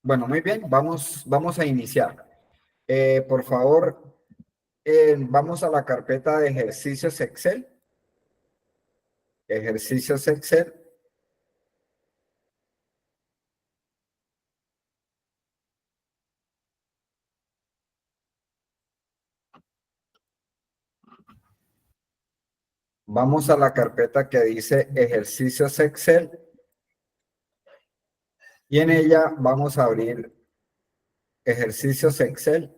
Bueno, muy bien, vamos a iniciar. Por favor, vamos a la carpeta de ejercicios Excel. Ejercicios Excel. Vamos a la carpeta que dice ejercicios Excel. Y en ella vamos a abrir ejercicios Excel.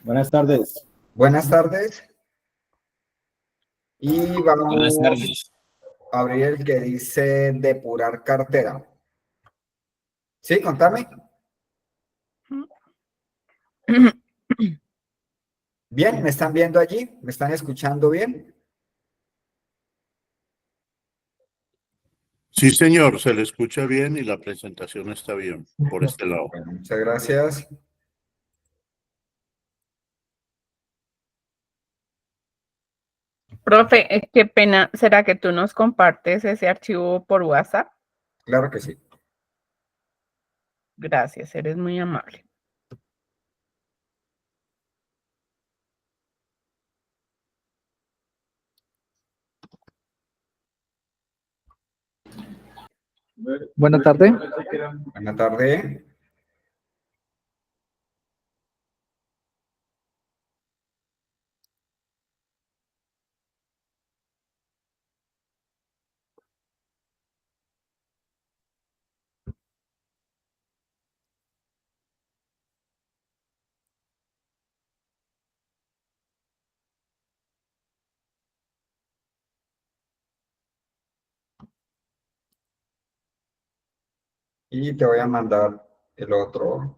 Buenas tardes. Buenas tardes. Y vamos Buenas tardes. a abrir el que dice depurar cartera. ¿Sí? Contame. Bien, ¿me están viendo allí? ¿Me están escuchando bien? Sí, señor, se le escucha bien y la presentación está bien por este lado. Bueno, muchas gracias. Profe, qué pena, ¿será que tú nos compartes ese archivo por WhatsApp? Claro que sí. Gracias, eres muy amable. Buenas tardes. Buenas tardes. Y te voy a mandar el otro.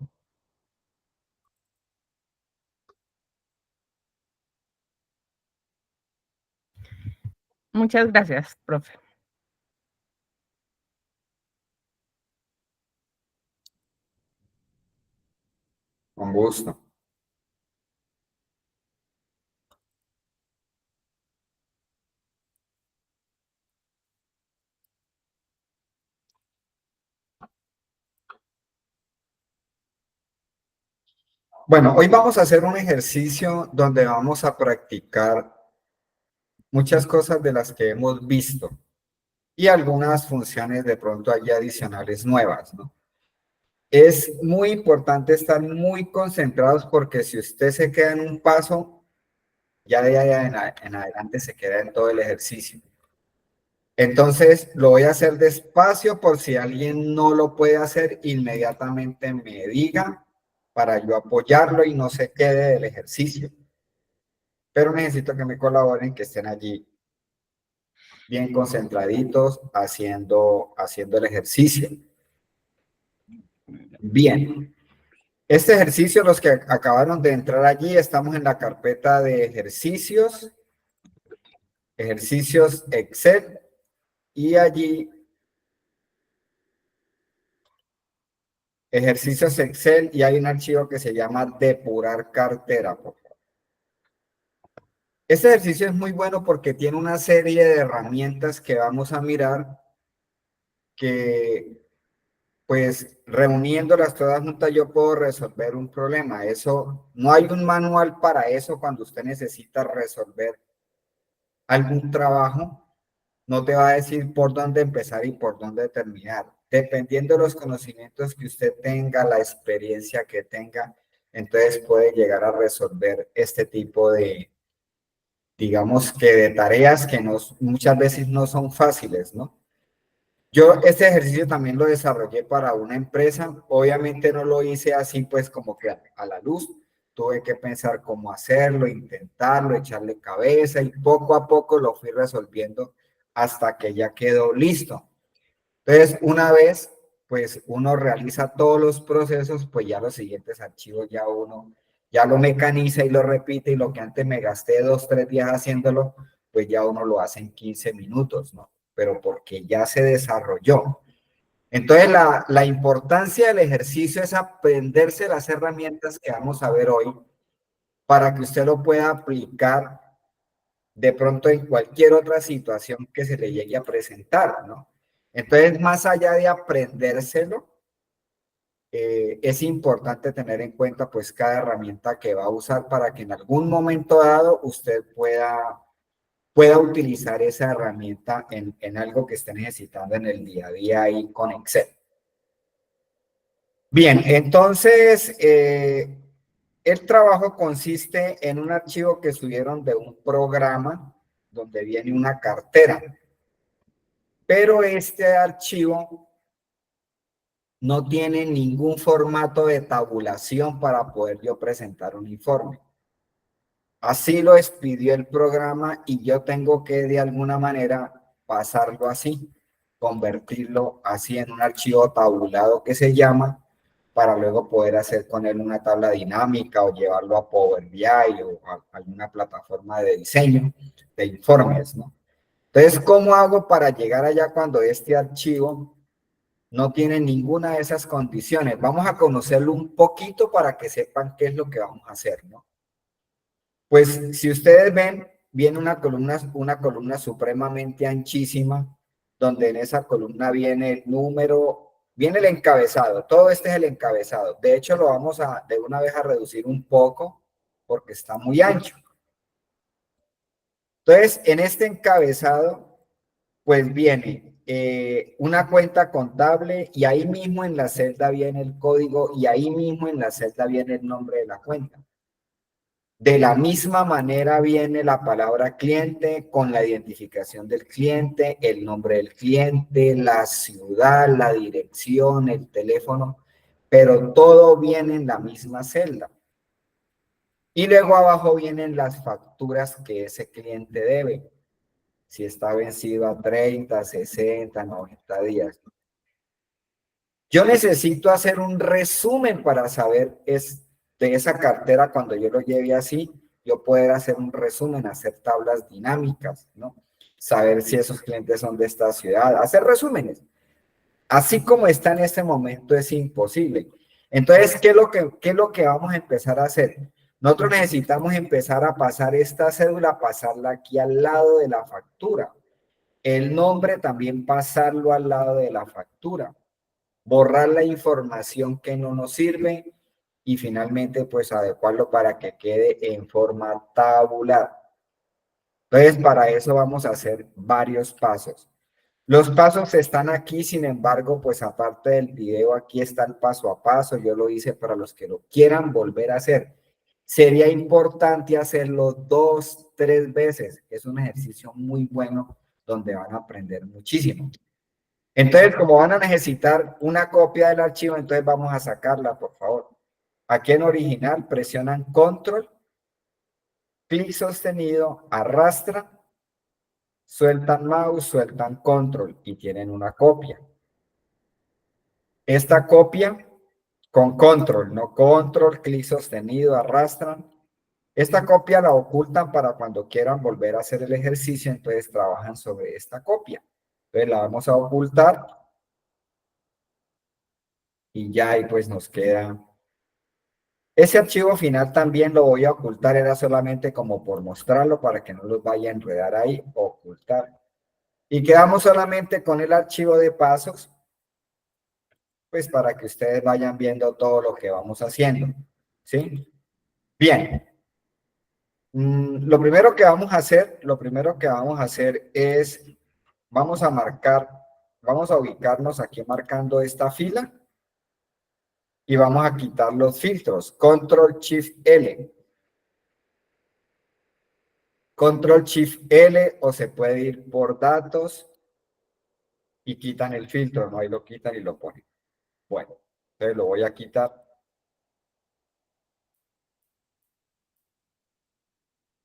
Muchas gracias, profe. Con gusto. Bueno, hoy vamos a hacer un ejercicio donde vamos a practicar muchas cosas de las que hemos visto y algunas funciones de pronto allí adicionales nuevas, ¿no? Es muy importante estar muy concentrados porque si usted se queda en un paso, ya de ahí en adelante se queda en todo el ejercicio. Entonces, lo voy a hacer despacio por si alguien no lo puede hacer, inmediatamente me diga para yo apoyarlo y no se quede del ejercicio. Pero necesito que me colaboren, que estén allí bien concentraditos haciendo el ejercicio. Bien. Este ejercicio, los que acabaron de entrar allí, estamos en la carpeta de ejercicios, ejercicios Excel, y allí ejercicios Excel y hay un archivo que se llama depurar cartera. Este ejercicio es muy bueno porque tiene una serie de herramientas que vamos a mirar que, pues, reuniéndolas todas juntas yo puedo resolver un problema. Eso, no hay un manual para eso cuando usted necesita resolver algún trabajo. No te va a decir por dónde empezar y por dónde terminar. Dependiendo de los conocimientos que usted tenga, la experiencia que tenga, entonces puede llegar a resolver este tipo de, digamos que de tareas que muchas veces no son fáciles, ¿no? Yo este ejercicio también lo desarrollé para una empresa. Obviamente no lo hice así pues como que a la luz. Tuve que pensar cómo hacerlo, intentarlo, echarle cabeza y poco a poco lo fui resolviendo hasta que ya quedó listo. Entonces, una vez pues uno realiza todos los procesos, pues ya los siguientes archivos ya uno ya lo mecaniza y lo repite y lo que antes me gasté 2, 3 días haciéndolo, pues ya uno lo hace en 15 minutos, ¿no? Pero porque ya se desarrolló. Entonces, la importancia del ejercicio es aprenderse las herramientas que vamos a ver hoy para que usted lo pueda aplicar de pronto en cualquier otra situación que se le llegue a presentar, ¿no? Entonces, más allá de aprendérselo, es importante tener en cuenta pues cada herramienta que va a usar para que en algún momento dado usted pueda utilizar esa herramienta en algo que esté necesitando en el día a día ahí con Excel. Bien, entonces el trabajo consiste en un archivo que subieron de un programa donde viene una cartera, pero este archivo no tiene ningún formato de tabulación para poder yo presentar un informe. Así lo expidió el programa y yo tengo que de alguna manera pasarlo así, convertirlo así en un archivo tabulado que se llama, para luego poder hacer con él una tabla dinámica o llevarlo a Power BI o a alguna plataforma de diseño de informes, ¿no? Entonces, ¿cómo hago para llegar allá cuando este archivo no tiene ninguna de esas condiciones? Vamos a conocerlo un poquito para que sepan qué es lo que vamos a hacer, ¿no? Pues si ustedes ven, viene una columna supremamente anchísima, donde en esa columna viene el número, viene el encabezado, todo este es el encabezado. De hecho, lo vamos a de una vez a reducir un poco, porque está muy ancho. Entonces, en este encabezado, pues viene una cuenta contable y ahí mismo en la celda viene el código y ahí mismo en la celda viene el nombre de la cuenta. De la misma manera viene la palabra cliente con la identificación del cliente, el nombre del cliente, la ciudad, la dirección, el teléfono, pero todo viene en la misma celda. Y luego abajo vienen las facturas que ese cliente debe, si está vencido a 30, 60, 90 días. Yo necesito hacer un resumen para saber de esa cartera cuando yo lo lleve así, yo poder hacer un resumen, hacer tablas dinámicas, ¿no? Saber si esos clientes son de esta ciudad, hacer resúmenes. Así como está en este momento es imposible. Entonces, ¿qué es lo que vamos a empezar a hacer? Nosotros necesitamos empezar a pasar esta cédula, pasarla aquí al lado de la factura. El nombre también pasarlo al lado de la factura. Borrar la información que no nos sirve y finalmente pues adecuarlo para que quede en forma tabular. Entonces para eso vamos a hacer varios pasos. Los pasos están aquí, sin embargo, pues aparte del video, aquí está el paso a paso. Yo lo hice para los que lo quieran volver a hacer. Sería importante hacerlo 2, 3 veces. Es un ejercicio muy bueno donde van a aprender muchísimo. Entonces, como van a necesitar una copia del archivo, entonces vamos a sacarla, por favor. Aquí en original presionan control, clic sostenido, arrastran, sueltan mouse, sueltan control y tienen una copia. Esta copia con control, no control, clic sostenido, arrastran. Esta copia la ocultan para cuando quieran volver a hacer el ejercicio, entonces trabajan sobre esta copia. Entonces la vamos a ocultar y ya ahí pues nos queda. Ese archivo final también lo voy a ocultar, era solamente como por mostrarlo para que no los vaya a enredar ahí, ocultar. Y quedamos solamente con el archivo de pasos, pues para que ustedes vayan viendo todo lo que vamos haciendo, ¿sí? Bien. Lo primero que vamos a hacer es, vamos a ubicarnos aquí marcando esta fila y vamos a quitar los filtros, Control Shift L. Control Shift L o se puede ir por datos y quitan el filtro, ¿no? Ahí lo quitan y lo ponen. Bueno, entonces lo voy a quitar.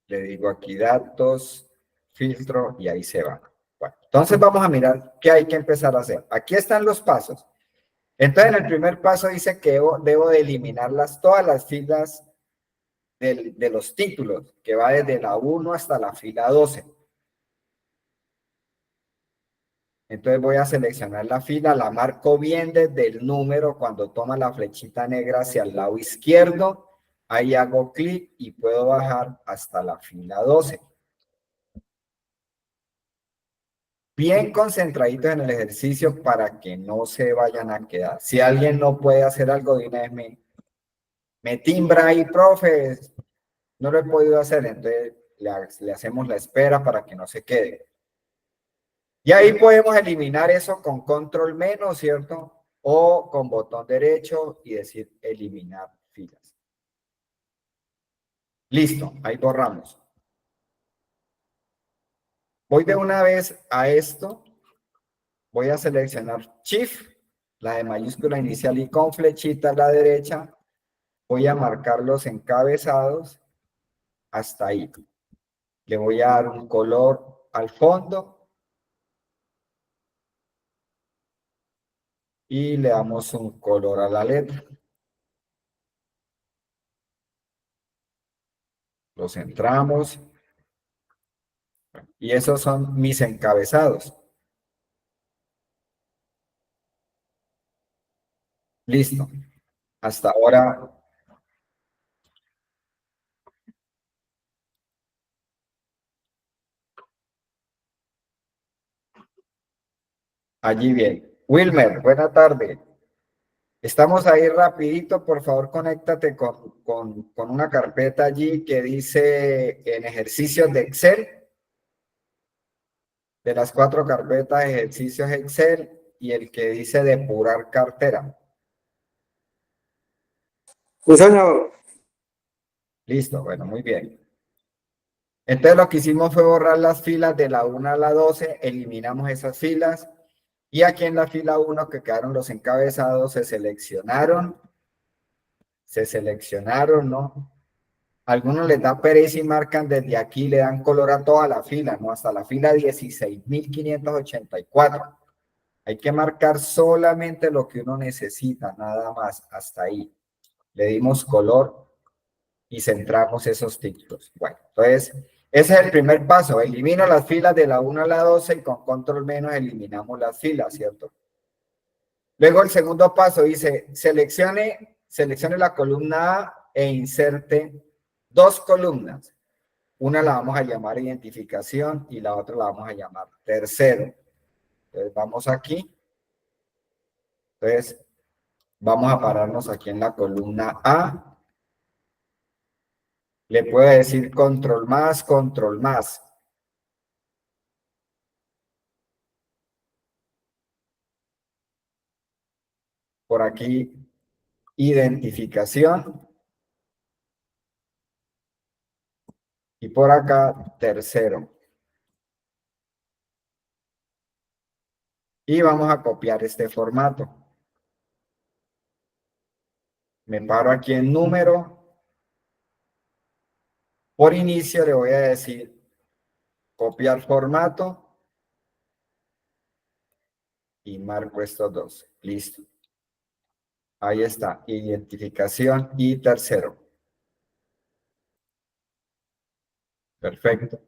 Le digo aquí datos, filtro y ahí se va. Bueno, entonces vamos a mirar qué hay que empezar a hacer. Aquí están los pasos. Entonces en el primer paso dice que debo de eliminar todas las filas de los títulos, que va desde la 1 hasta la fila 12. Entonces voy a seleccionar la fila, la marco bien desde el número cuando toma la flechita negra hacia el lado izquierdo. Ahí hago clic y puedo bajar hasta la fila 12. bien concentraditos en el ejercicio para que no se vayan a quedar. Si alguien no puede hacer algo de una vez, me timbra ahí, profe, no lo he podido hacer, entonces le hacemos la espera para que no se quede. Y ahí podemos eliminar eso con control menos, ¿cierto? O con botón derecho y decir eliminar filas. Listo, ahí borramos. Voy de una vez a esto. Voy a seleccionar Shift, la de mayúscula inicial y con flechita a la derecha. Voy a marcar los encabezados hasta ahí. Le voy a dar un color al fondo y le damos un color a la letra. Lo centramos y esos son mis encabezados. Listo. Hasta ahora. Allí bien. Wilmer, buena tarde. Estamos ahí rapidito, por favor, conéctate con una carpeta allí que dice en ejercicios de Excel, de las 4 carpetas de ejercicios Excel y el que dice depurar cartera. Sí, señor. Listo, bueno, muy bien. Entonces lo que hicimos fue borrar las filas de la 1 a la 12, eliminamos esas filas y aquí en la fila 1 que quedaron los encabezados se seleccionaron, ¿no? Algunos les da pereza y marcan desde aquí, le dan color a toda la fila, ¿no? Hasta la fila 16.584. Hay que marcar solamente lo que uno necesita, nada más, hasta ahí. Le dimos color y centramos esos títulos. Bueno, entonces, ese es el primer paso. Elimino las filas de la 1 a la 12 y con control menos eliminamos las filas, ¿cierto? Luego el segundo paso dice, seleccione la columna A e inserte 2 columnas. Una la vamos a llamar identificación y la otra la vamos a llamar tercero. Entonces vamos aquí. Entonces vamos a pararnos aquí en la columna A. Le puedo decir control más, control más. Por aquí, identificación. Y por acá, tercero. Y vamos a copiar este formato. Me paro aquí en número. Por inicio le voy a decir copiar formato. Y marco estos dos. Listo. Ahí está. Identificación y tercero. Perfecto.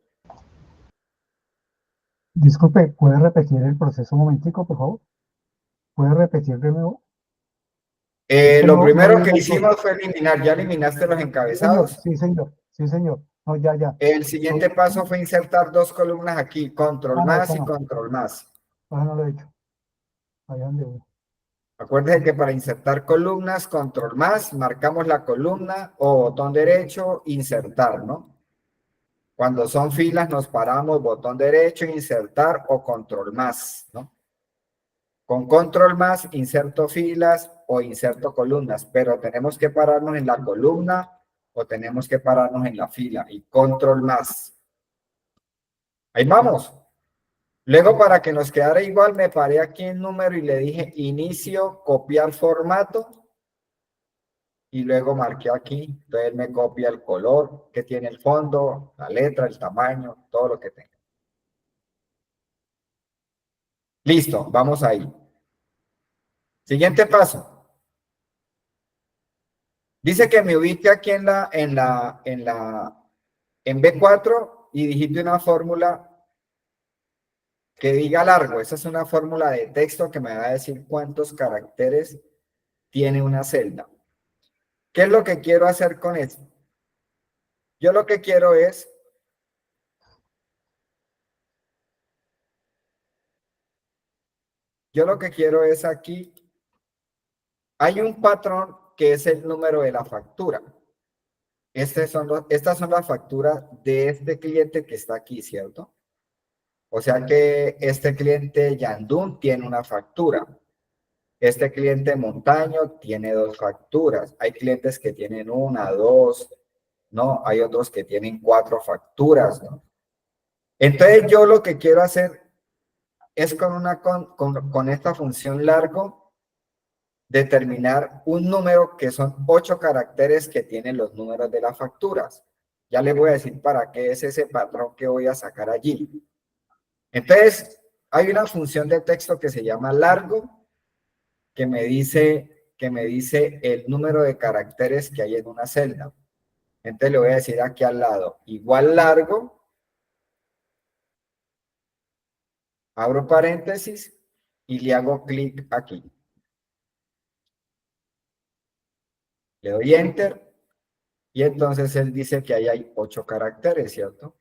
Disculpe, ¿puede repetir el proceso un momentico, por favor? ¿Puede repetir de nuevo? Lo primero vi que el hicimos fue eliminar. ¿Ya eliminaste los Sí, señor, encabezados? sí, señor, sí, señor. No, ya. El siguiente paso fue insertar 2 columnas aquí. Control No, más eso y no, control más. eso no lo he hecho. Allá donde voy. Acuérdense que para insertar columnas, control más, marcamos la columna o botón derecho, insertar, ¿no? Cuando son filas nos paramos, botón derecho, insertar o control más, ¿no? Con control más inserto filas o inserto columnas, pero tenemos que pararnos en la columna o tenemos que pararnos en la fila y control más. Ahí vamos. Luego, para que nos quedara igual, me paré aquí en número y le dije inicio, copiar formato. Y luego marqué aquí. Entonces me copia el color que tiene el fondo, la letra, el tamaño, todo lo que tenga. Listo, vamos ahí. Siguiente paso. Dice que me ubique aquí en B4 y digite una fórmula que diga largo. Esa es una fórmula de texto que me va a decir cuántos caracteres tiene una celda. ¿Qué es lo que quiero hacer con esto? Yo lo que quiero es yo lo que quiero es aquí, hay un patrón que es el número de la factura. Estas son las facturas de este cliente que está aquí, ¿cierto? O sea que este cliente Yandún tiene una factura. Este cliente Montaño tiene 2 facturas. Hay clientes que tienen 1, 2, ¿no? Hay otros que tienen 4 facturas, ¿no? Entonces yo lo que quiero hacer es con esta función largo determinar un número que son 8 caracteres que tienen los números de las facturas. Ya les voy a decir para qué es ese patrón que voy a sacar allí. Entonces, hay una función de texto que se llama largo, que me dice el número de caracteres que hay en una celda. Entonces le voy a decir aquí al lado, igual largo, abro paréntesis y le hago clic aquí. Le doy enter y entonces él dice que ahí hay 8 caracteres, ¿cierto?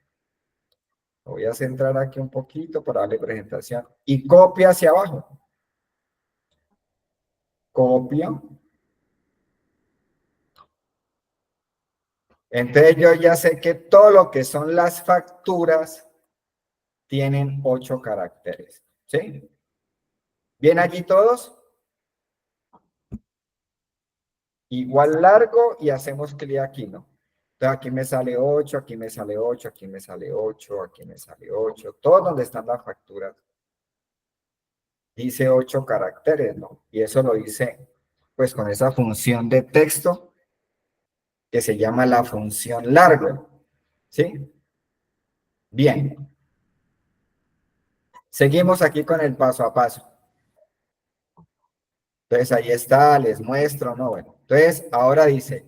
Voy a centrar aquí un poquito para darle presentación y copia hacia abajo. Copio. Entonces yo ya sé que todo lo que son las facturas tienen 8 caracteres. ¿Sí? ¿Bien allí todos? Igual largo y hacemos clic aquí, ¿no? Entonces aquí me sale 8, aquí me sale 8, aquí me sale 8, aquí me sale 8. Todo donde están las facturas dice 8 caracteres, ¿no? Y eso lo hice pues con esa función de texto que se llama la función largo. ¿Sí? Bien. Seguimos aquí con el paso a paso. Entonces ahí está, les muestro, ¿no? Bueno, entonces ahora dice,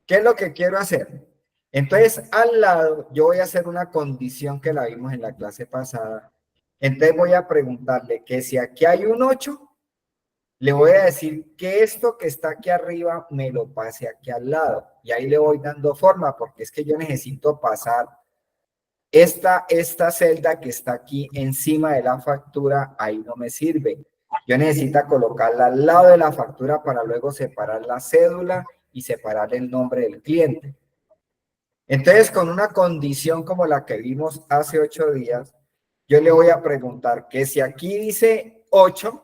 ¿qué es lo que quiero hacer? Entonces al lado yo voy a hacer una condición que la vimos en la clase pasada. Entonces voy a preguntarle que si aquí hay un 8, le voy a decir que esto que está aquí arriba me lo pase aquí al lado. Y ahí le voy dando forma porque es que yo necesito pasar esta celda que está aquí encima de la factura, ahí no me sirve. Yo necesito colocarla al lado de la factura para luego separar la cédula y separar el nombre del cliente. Entonces, con una condición como la que vimos hace 8 días, yo le voy a preguntar que si aquí dice 8,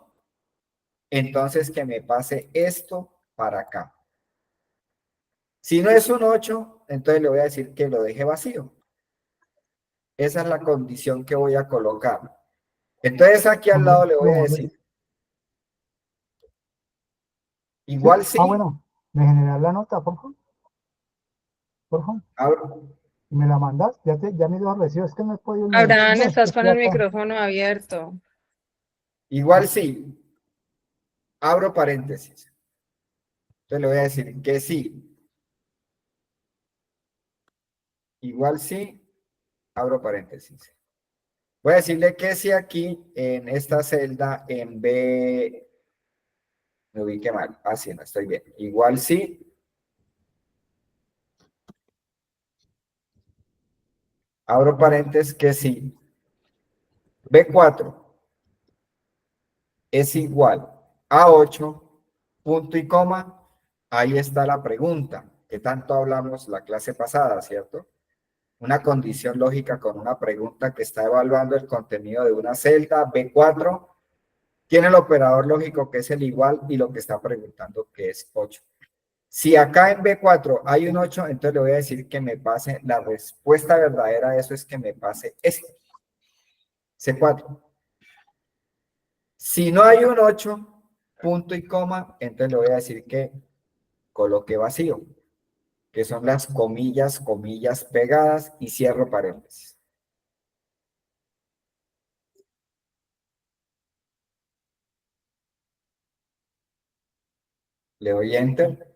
entonces que me pase esto para acá. Si no es un 8, entonces le voy a decir que lo deje vacío. Esa es la condición que voy a colocar. Entonces aquí al lado le voy a decir, igual sí. Bueno, me generas la nota, por favor. Por favor. Abro. Y me la mandas, ya me lo recibo, es que no he podido leer. Abraham, No, es que estás con estoy el acá. micrófono abierto. Igual sí. Abro paréntesis. Entonces le voy a decir que sí. Igual sí. Abro paréntesis. Voy a decirle que sí aquí en esta celda en B. Me ubiqué mal. Así no estoy bien. Igual sí. Abro paréntesis que sí. B4 es igual a 8, punto y coma. Ahí está la pregunta que tanto hablamos la clase pasada, ¿cierto? Una condición lógica con una pregunta que está evaluando el contenido de una celda. B4 tiene el operador lógico que es el igual y lo que está preguntando que es 8. Si acá en B4 hay un 8, entonces le voy a decir que me pase, la respuesta verdadera a eso es que me pase esto. C4. Si no hay un 8, punto y coma, entonces le voy a decir que coloque vacío, que son las comillas, comillas pegadas y cierro paréntesis. Le doy enter.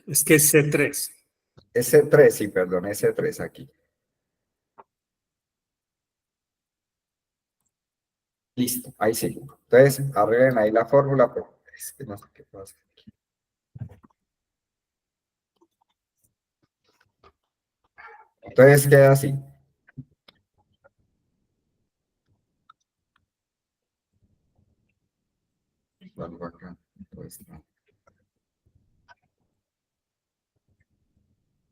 Es que es C3. S3, sí, perdón, S3 aquí. Listo, ahí sí. Entonces, arreglen ahí la fórmula, pero es que no sé qué pasa. Entonces queda así. Vuelvo acá. Entonces, no.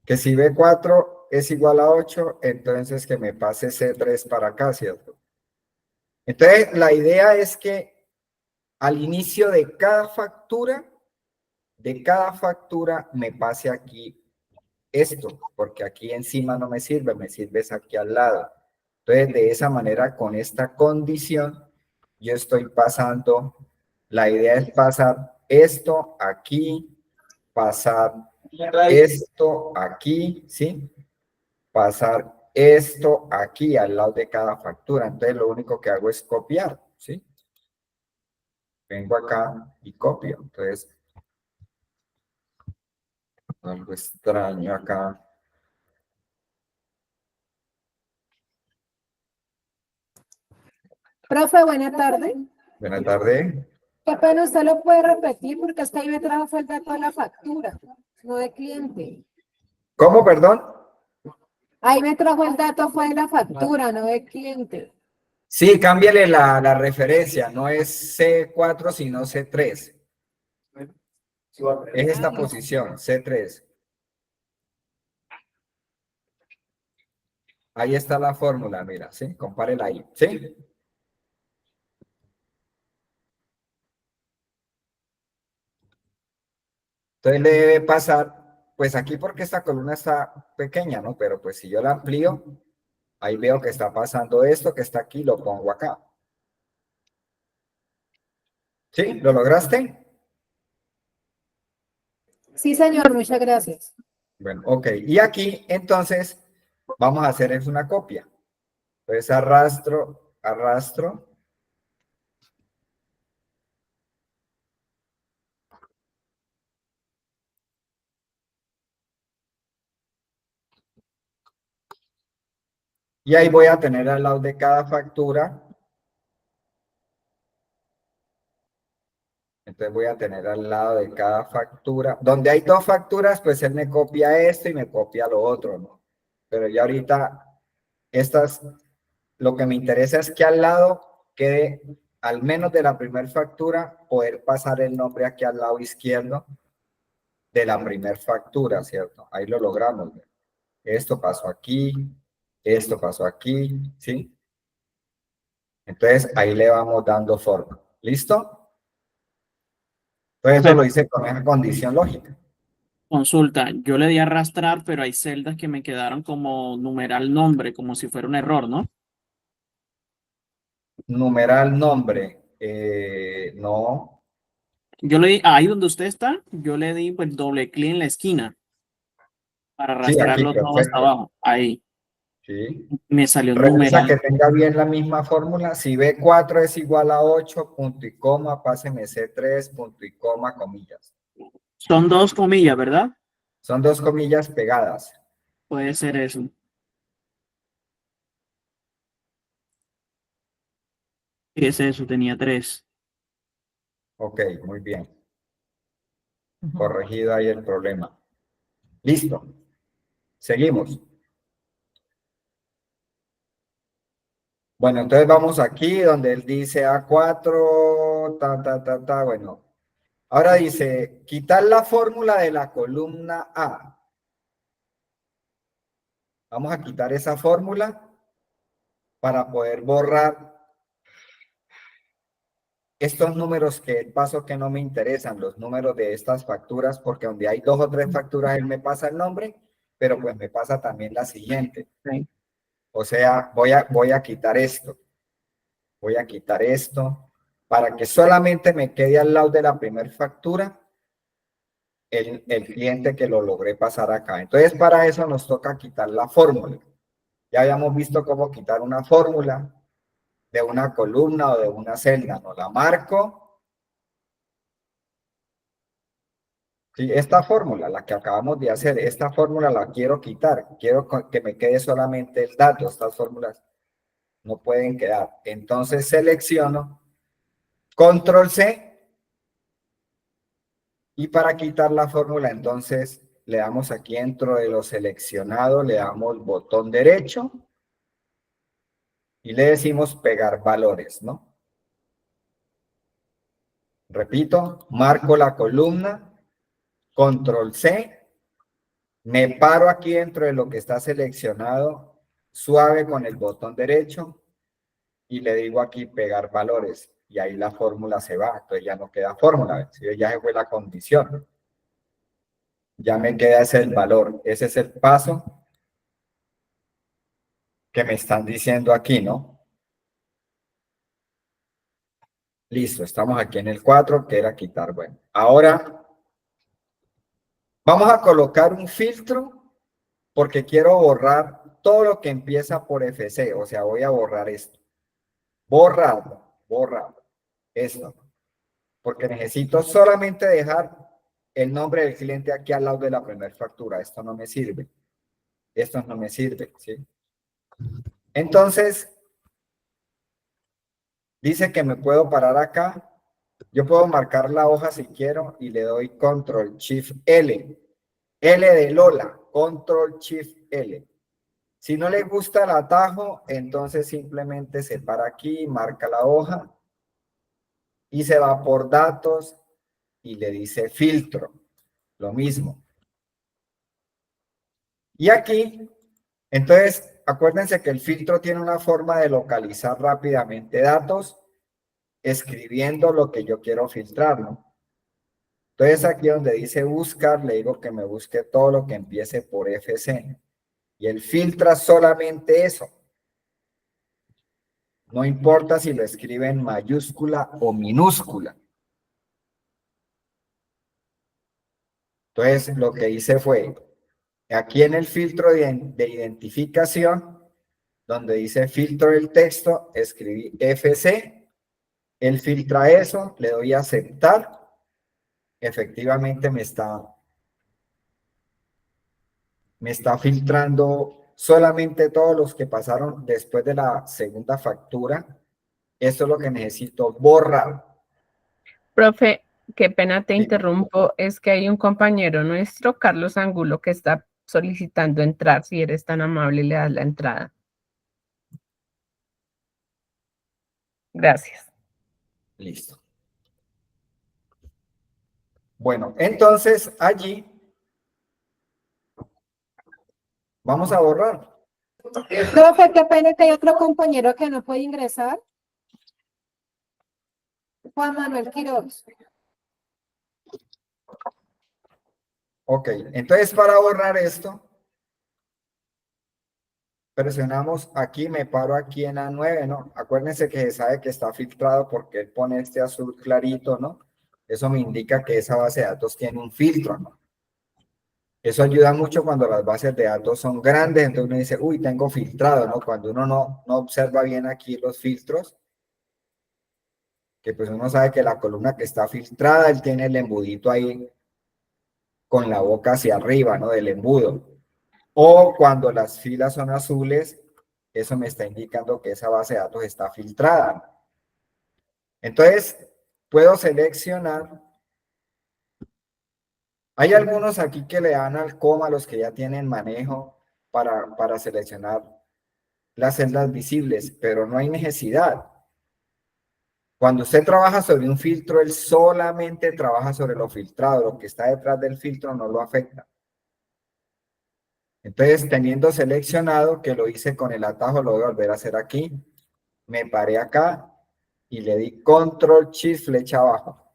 Que si B4 es igual a 8, entonces que me pase C3 para acá, ¿cierto? Entonces, la idea es que al inicio de cada factura me pase aquí esto, porque aquí encima no me sirve es aquí al lado. Entonces, de esa manera, con esta condición, yo estoy pasando, la idea es pasar esto aquí, pasar esto aquí, ¿sí? Pasar esto aquí al lado de cada factura. Entonces, lo único que hago es copiar, ¿sí? Vengo acá y copio. Entonces, algo extraño acá. Profe, buena tarde. Buenas tardes. Qué pena, usted lo puede repetir porque es que ahí me trajo fue el dato de la factura, no de cliente. ¿Cómo, perdón? Ahí me trajo el dato fue de la factura, no de cliente. Sí, cámbiale la referencia. No es C4, sino C3. Es esta posición, C3. Ahí está la fórmula, mira, ¿sí? Compárela ahí, ¿sí? Entonces le debe pasar, pues aquí porque esta columna está pequeña, ¿no? Pero pues si yo la amplío, ahí veo que está pasando esto que está aquí, lo pongo acá. ¿Sí? ¿Lo lograste? Sí, señor, muchas gracias. Bueno, ok. Y aquí, entonces, vamos a hacer es una copia. Entonces arrastro, arrastro. Y ahí voy a tener al lado de cada factura. Entonces voy a tener al lado de cada factura. Donde hay dos facturas, pues él me copia esto y me copia lo otro, ¿no? Pero ya ahorita, estas, lo que me interesa es que al lado quede, al menos de la primera factura, poder pasar el nombre aquí al lado izquierdo de la primera factura, ¿cierto? Ahí lo logramos. Esto pasó aquí, ¿sí? Entonces ahí le vamos dando forma. ¿Listo? Entonces eso lo hice con esa condición lógica. Consulta, yo le di a arrastrar, pero hay celdas que me quedaron como numeral nombre, como si fuera un error, ¿no? Numeral nombre. No. Yo le di, ahí donde usted está, yo le di pues doble clic en la esquina para Sí, arrastrar aquí, los nodos hasta perfecto. abajo. Ahí Sí. me salió un Revisa que numeral. tenga bien la misma fórmula. Si B4 es igual a 8, punto y coma, páseme C3, punto y coma, comillas. Son dos comillas, ¿verdad? Son dos comillas pegadas. Puede ser eso. ¿Qué es eso? Tenía tres. Ok, muy bien. Corregido ahí el problema. Listo. Seguimos. Bueno, entonces vamos aquí donde él dice A4, bueno. Ahora dice, quitar la fórmula de la columna A. Vamos a quitar esa fórmula para poder borrar estos números que paso que no me interesan, los números de estas facturas, porque donde hay dos o tres facturas él me pasa el nombre, pero pues me pasa también la siguiente. Sí. O sea, voy a quitar esto. Voy a quitar esto para que solamente me quede al lado de la primera factura el cliente que lo logré pasar acá. Entonces, para eso nos toca quitar la fórmula. Ya habíamos visto cómo quitar una fórmula de una columna o de una celda. No la marco. Sí, esta fórmula, la que acabamos de hacer, esta fórmula la quiero quitar. Quiero que me quede solamente el dato. Estas fórmulas no pueden quedar. Entonces selecciono, control C, y para quitar la fórmula, entonces le damos aquí dentro de lo seleccionado, le damos botón derecho y le decimos pegar valores, ¿no? Repito, marco la columna, control C, me paro aquí dentro de lo que está seleccionado, suave con el botón derecho y le digo aquí pegar valores y ahí la fórmula se va, entonces ya no queda fórmula, ya se fue la condición. Ya me queda ese el valor, ese es el paso que me están diciendo aquí, ¿no? Listo, estamos aquí en el 4, que era quitar, bueno. Ahora, vamos a colocar un filtro porque quiero borrar todo lo que empieza por FC, o sea, voy a borrar esto. Borrar esto, porque necesito solamente dejar el nombre del cliente aquí al lado de la primera factura. Esto no me sirve. Esto no me sirve, ¿sí? Entonces, dice que me puedo parar acá. Yo puedo marcar la hoja si quiero y le doy Control Shift L. L de Lola, Control Shift L. Si no le gusta el atajo, entonces simplemente se para aquí, marca la hoja y se va por datos y le dice filtro. Lo mismo. Y aquí, entonces, acuérdense que el filtro tiene una forma de localizar rápidamente datos escribiendo lo que yo quiero filtrar, ¿no? Entonces aquí donde dice buscar, le digo que me busque todo lo que empiece por FC. Y él filtra solamente eso. No importa si lo escribe en mayúscula o minúscula. Entonces lo que hice fue, aquí en el filtro de identificación, donde dice filtro del texto, escribí FC. Él filtra eso, le doy a aceptar. Efectivamente me está filtrando solamente todos los que pasaron después de la segunda factura. Esto es lo que necesito borrar. Profe, qué pena te Sí. interrumpo, es que hay un compañero nuestro, Carlos Angulo, que está solicitando entrar. Si eres tan amable, le das la entrada. Gracias. Listo. Bueno, entonces allí vamos a borrar. Profe, qué pena que hay otro compañero que no puede ingresar. Juan Manuel Quiroz. Ok, entonces para borrar esto, presionamos aquí, me paro aquí en A9, ¿no? Acuérdense que se sabe que está filtrado porque él pone este azul clarito, ¿no? Eso me indica que esa base de datos tiene un filtro, ¿no? Eso ayuda mucho cuando las bases de datos son grandes, entonces uno dice, uy, tengo filtrado, ¿no? Cuando uno no observa bien aquí los filtros, que pues uno sabe que la columna que está filtrada, él tiene el embudito ahí con la boca hacia arriba, ¿no? Del embudo. O cuando las filas son azules, eso me está indicando que esa base de datos está filtrada. Entonces, puedo seleccionar. Hay algunos aquí que le dan al coma, los que ya tienen manejo para seleccionar las celdas visibles, pero no hay necesidad. Cuando usted trabaja sobre un filtro, él solamente trabaja sobre lo filtrado, lo que está detrás del filtro no lo afecta. Entonces, teniendo seleccionado, que lo hice con el atajo, lo voy a volver a hacer aquí. Me paré acá y le di Control Shift flecha abajo.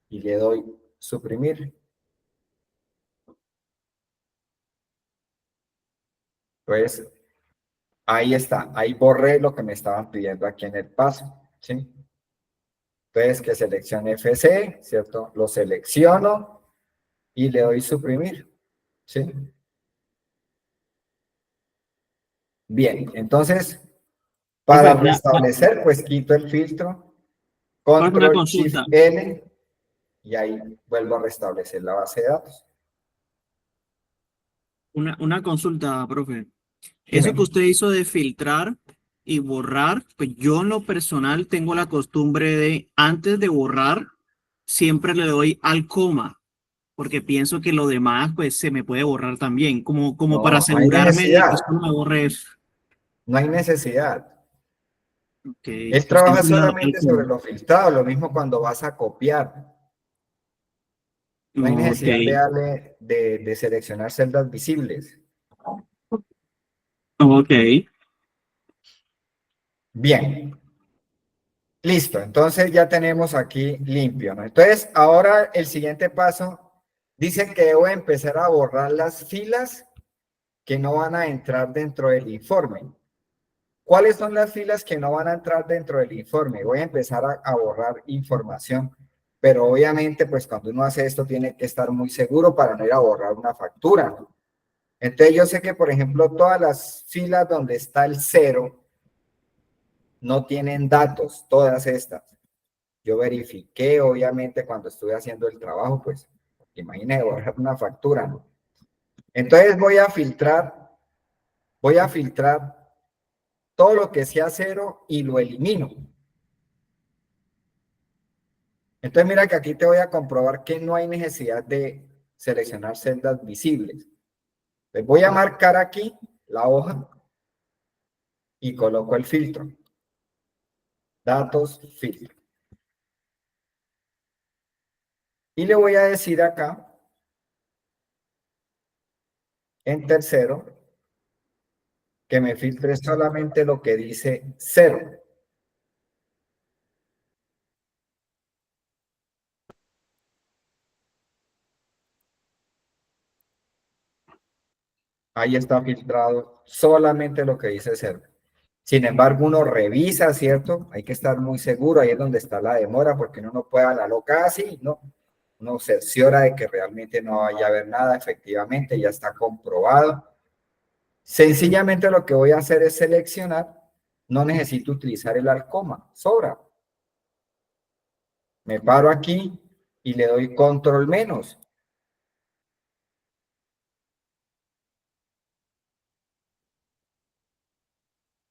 Y le doy suprimir. Pues ahí está. Ahí borré lo que me estaban pidiendo aquí en el paso. ¿Sí? Entonces, que seleccione FC, ¿cierto? Lo selecciono y le doy suprimir. ¿Sí? Bien, entonces, para Profe, restablecer, pues quito el filtro, una Control consulta. Shift L, y ahí vuelvo a restablecer la base de datos. Una consulta, profe. Eso Dime. que usted hizo de filtrar, y borrar, pues yo en lo personal tengo la costumbre de, antes de borrar, siempre le doy al coma, porque pienso que lo demás, pues se me puede borrar también, como para No, no hay asegurarme de que necesidad. esto no me borre eso. No hay necesidad. Ok, Él pues trabaja siempre le doy al solamente sobre coma. lo filtrado, lo mismo cuando vas a copiar. No hay Ok, necesidad de seleccionar celdas visibles. ok. Bien, listo. Entonces ya tenemos aquí limpio, ¿no? Entonces, ahora el siguiente paso dice que debo empezar a borrar las filas que no van a entrar dentro del informe. ¿Cuáles son las filas que no van a entrar dentro del informe? Voy a empezar a borrar información, pero obviamente, pues cuando uno hace esto tiene que estar muy seguro para no ir a borrar una factura. Entonces yo sé que, por ejemplo, todas las filas donde está el 0 no tienen datos, todas estas. Yo verifiqué, obviamente, cuando estuve haciendo el trabajo, pues, imagínate borrar una factura, ¿no? Entonces voy a filtrar todo lo que sea 0 y lo elimino. Entonces mira que aquí te voy a comprobar que no hay necesidad de seleccionar celdas visibles. Les voy a marcar aquí la hoja y coloco el filtro. Datos, filtro. Y le voy a decir acá, en tercero, que me filtre solamente lo que dice 0. Ahí está filtrado solamente lo que dice 0. Sin embargo, uno revisa, ¿cierto? Hay que estar muy seguro, ahí es donde está la demora, porque uno no puede a la loca así, ¿no? Uno cerciora de que realmente no vaya a haber nada, efectivamente, ya está comprobado. Sencillamente lo que voy a hacer es seleccionar, no necesito utilizar el alcoma, sobra. Me paro aquí y le doy control menos.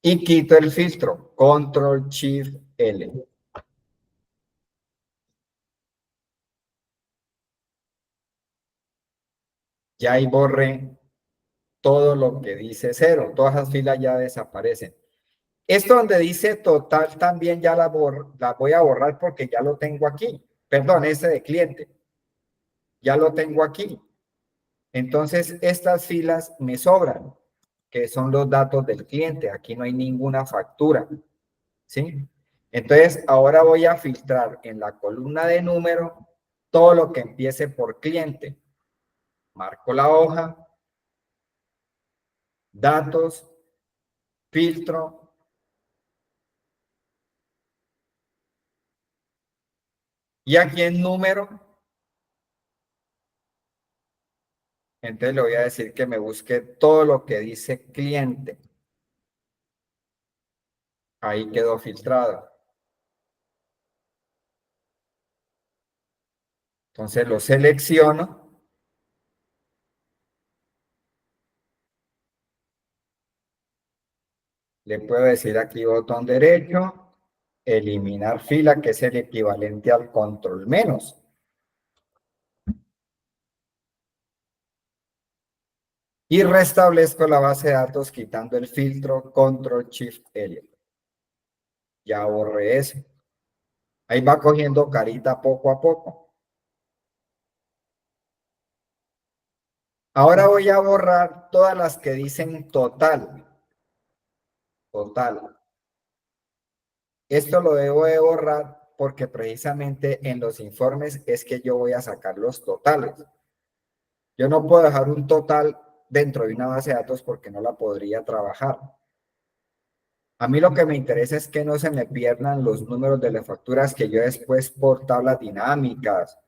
Y quito el filtro, control shift L. Ya ahí borré todo lo que dice 0, todas las filas ya desaparecen. Esto donde dice total también ya la voy a borrar porque ya lo tengo aquí. Perdón, ese de cliente. Ya lo tengo aquí. Entonces, estas filas me sobran, que son los datos del cliente. Aquí no hay ninguna factura. ¿Sí? Entonces, ahora voy a filtrar en la columna de número todo lo que empiece por cliente. Marco la hoja, datos, filtro. Y aquí en número, entonces le voy a decir que me busque todo lo que dice cliente. Ahí quedó filtrado. Entonces lo selecciono. Le puedo decir aquí botón derecho, eliminar fila, que es el equivalente al control menos. Y restablezco la base de datos quitando el filtro control shift L. Ya borré eso. Ahí va cogiendo carita poco a poco. Ahora voy a borrar todas las que dicen total. Total. Esto lo debo de borrar porque precisamente en los informes es que yo voy a sacar los totales. Yo no puedo dejar un total dentro de una base de datos porque no la podría trabajar. A mí lo que me interesa es que no se me pierdan los números de las facturas que yo después por tablas dinámicas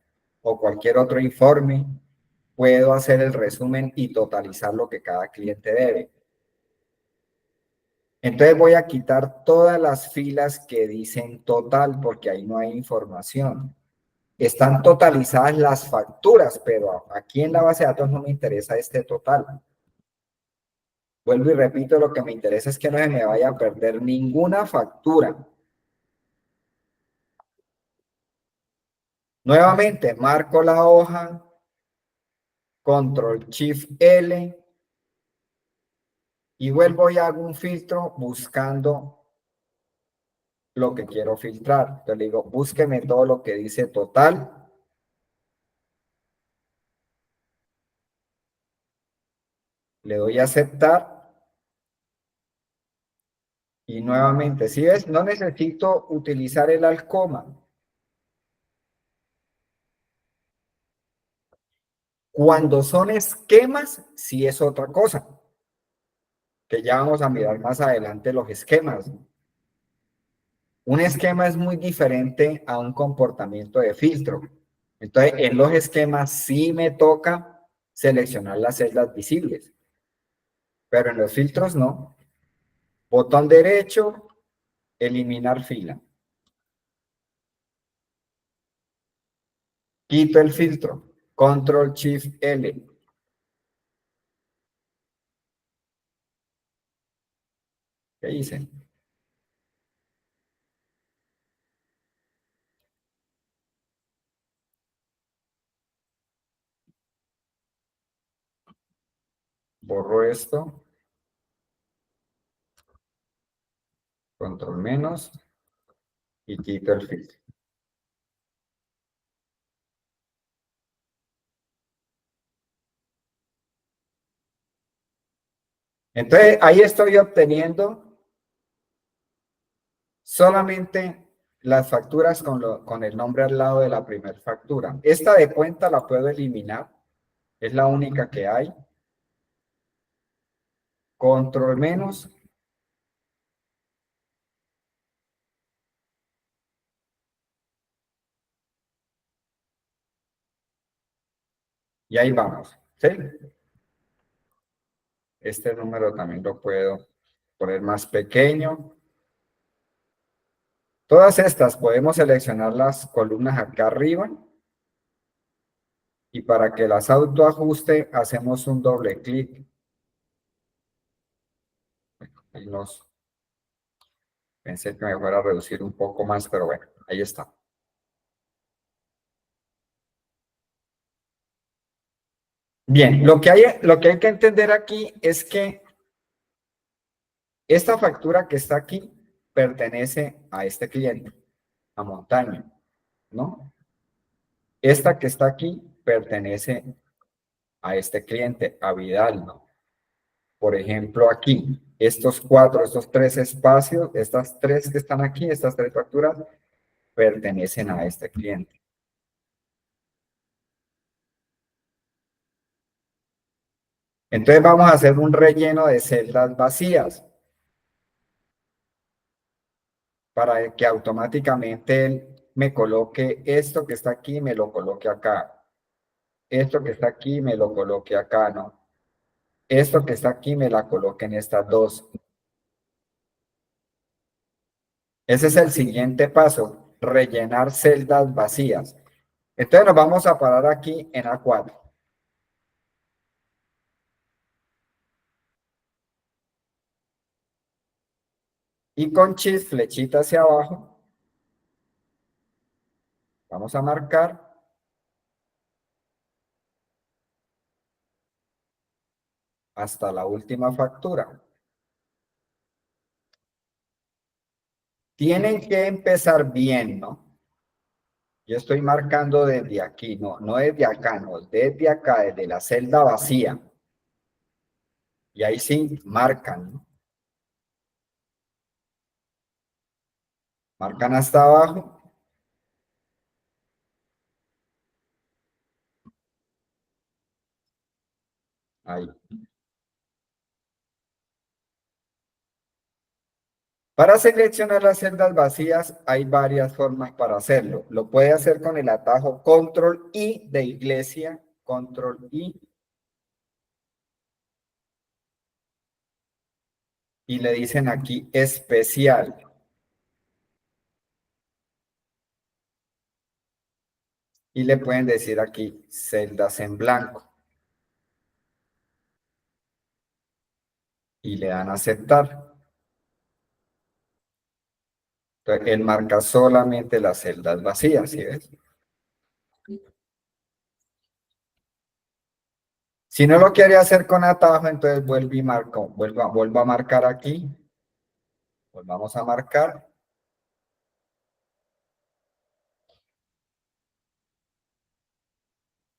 o cualquier otro informe puedo hacer el resumen y totalizar lo que cada cliente debe. Entonces voy a quitar todas las filas que dicen total porque ahí no hay información. Están totalizadas las facturas, pero aquí en la base de datos no me interesa este total. Vuelvo y repito, lo que me interesa es que no se me vaya a perder ninguna factura. Nuevamente, marco la hoja, Control Shift L, y vuelvo y hago un filtro buscando lo que quiero filtrar. Entonces le digo, búsqueme todo lo que dice total. Le doy a aceptar. Y nuevamente, si ves, no necesito utilizar el alcoma. Cuando son esquemas, sí es otra cosa. Que ya vamos a mirar más adelante los esquemas. Un esquema es muy diferente a un comportamiento de filtro. Entonces, en los esquemas sí me toca seleccionar las celdas visibles. Pero en los filtros no. Botón derecho, eliminar fila. Quito el filtro. Control Shift L. ¿Qué hice? Borro esto. Control menos. Y quito el filtro. Entonces, ahí estoy obteniendo solamente las facturas con el nombre al lado de la primera factura. Esta de cuenta la puedo eliminar. Es la única que hay. Control menos. Y ahí vamos. ¿Sí? Este número también lo puedo poner más pequeño. Todas estas podemos seleccionar las columnas acá arriba. Y para que las autoajuste, hacemos un doble clic. Ahí pensé que me fuera a reducir un poco más, pero bueno, ahí está. Bien, lo que hay que entender aquí es que esta factura que está aquí pertenece a este cliente, a Montaño, ¿no? Esta que está aquí pertenece a este cliente, a Vidal, ¿no? Por ejemplo, aquí, estos tres espacios, estas tres que están aquí, estas tres facturas, pertenecen a este cliente. Entonces vamos a hacer un relleno de celdas vacías para que automáticamente él me coloque esto que está aquí, me lo coloque acá. Esto que está aquí, me lo coloque acá, ¿no? Esto que está aquí, me la coloque en estas dos. Ese es el siguiente paso, rellenar celdas vacías. Entonces nos vamos a parar aquí en A4. Y con Shift, flechita hacia abajo, vamos a marcar hasta la última factura. Tienen que empezar bien, ¿no? Yo estoy marcando desde aquí, no desde acá, no, desde acá, desde la celda vacía. Y ahí sí marcan, ¿no? Marcan hasta abajo. Ahí. Para seleccionar las celdas vacías hay varias formas para hacerlo. Lo puede hacer con el atajo Control I de iglesia, Control I. Y le dicen aquí especial. Y le pueden decir aquí celdas en blanco. y le dan a aceptar. Entonces, él marca solamente las celdas vacías, ¿sí ves? Si no lo quiere hacer con atajo, entonces vuelve y marca, vuelva a marcar aquí. Volvamos a marcar.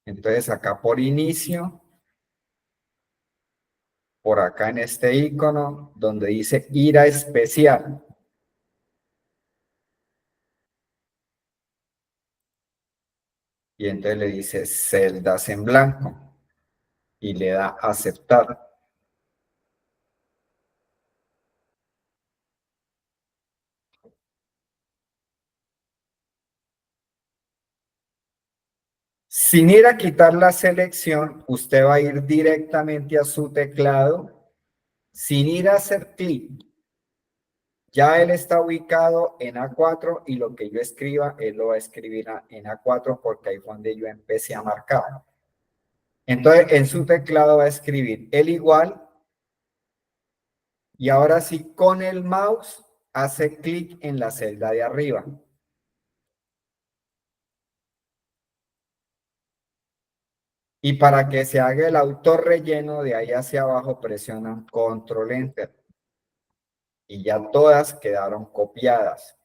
Entonces acá por inicio, por acá en este icono, donde dice ir a especial. Y entonces le dice celdas en blanco. Y le da aceptar. Sin ir a quitar la selección, usted va a ir directamente a su teclado, sin ir a hacer clic. Ya él está ubicado en A4 y lo que yo escriba, él lo va a escribir en A4 porque ahí fue donde yo empecé a marcar. Entonces, en su teclado va a escribir el igual y ahora sí, con el mouse, hace clic en la celda de arriba. Y para que se haga el autorrelleno de ahí hacia abajo, presionan Control Enter. Y ya todas quedaron copiadas.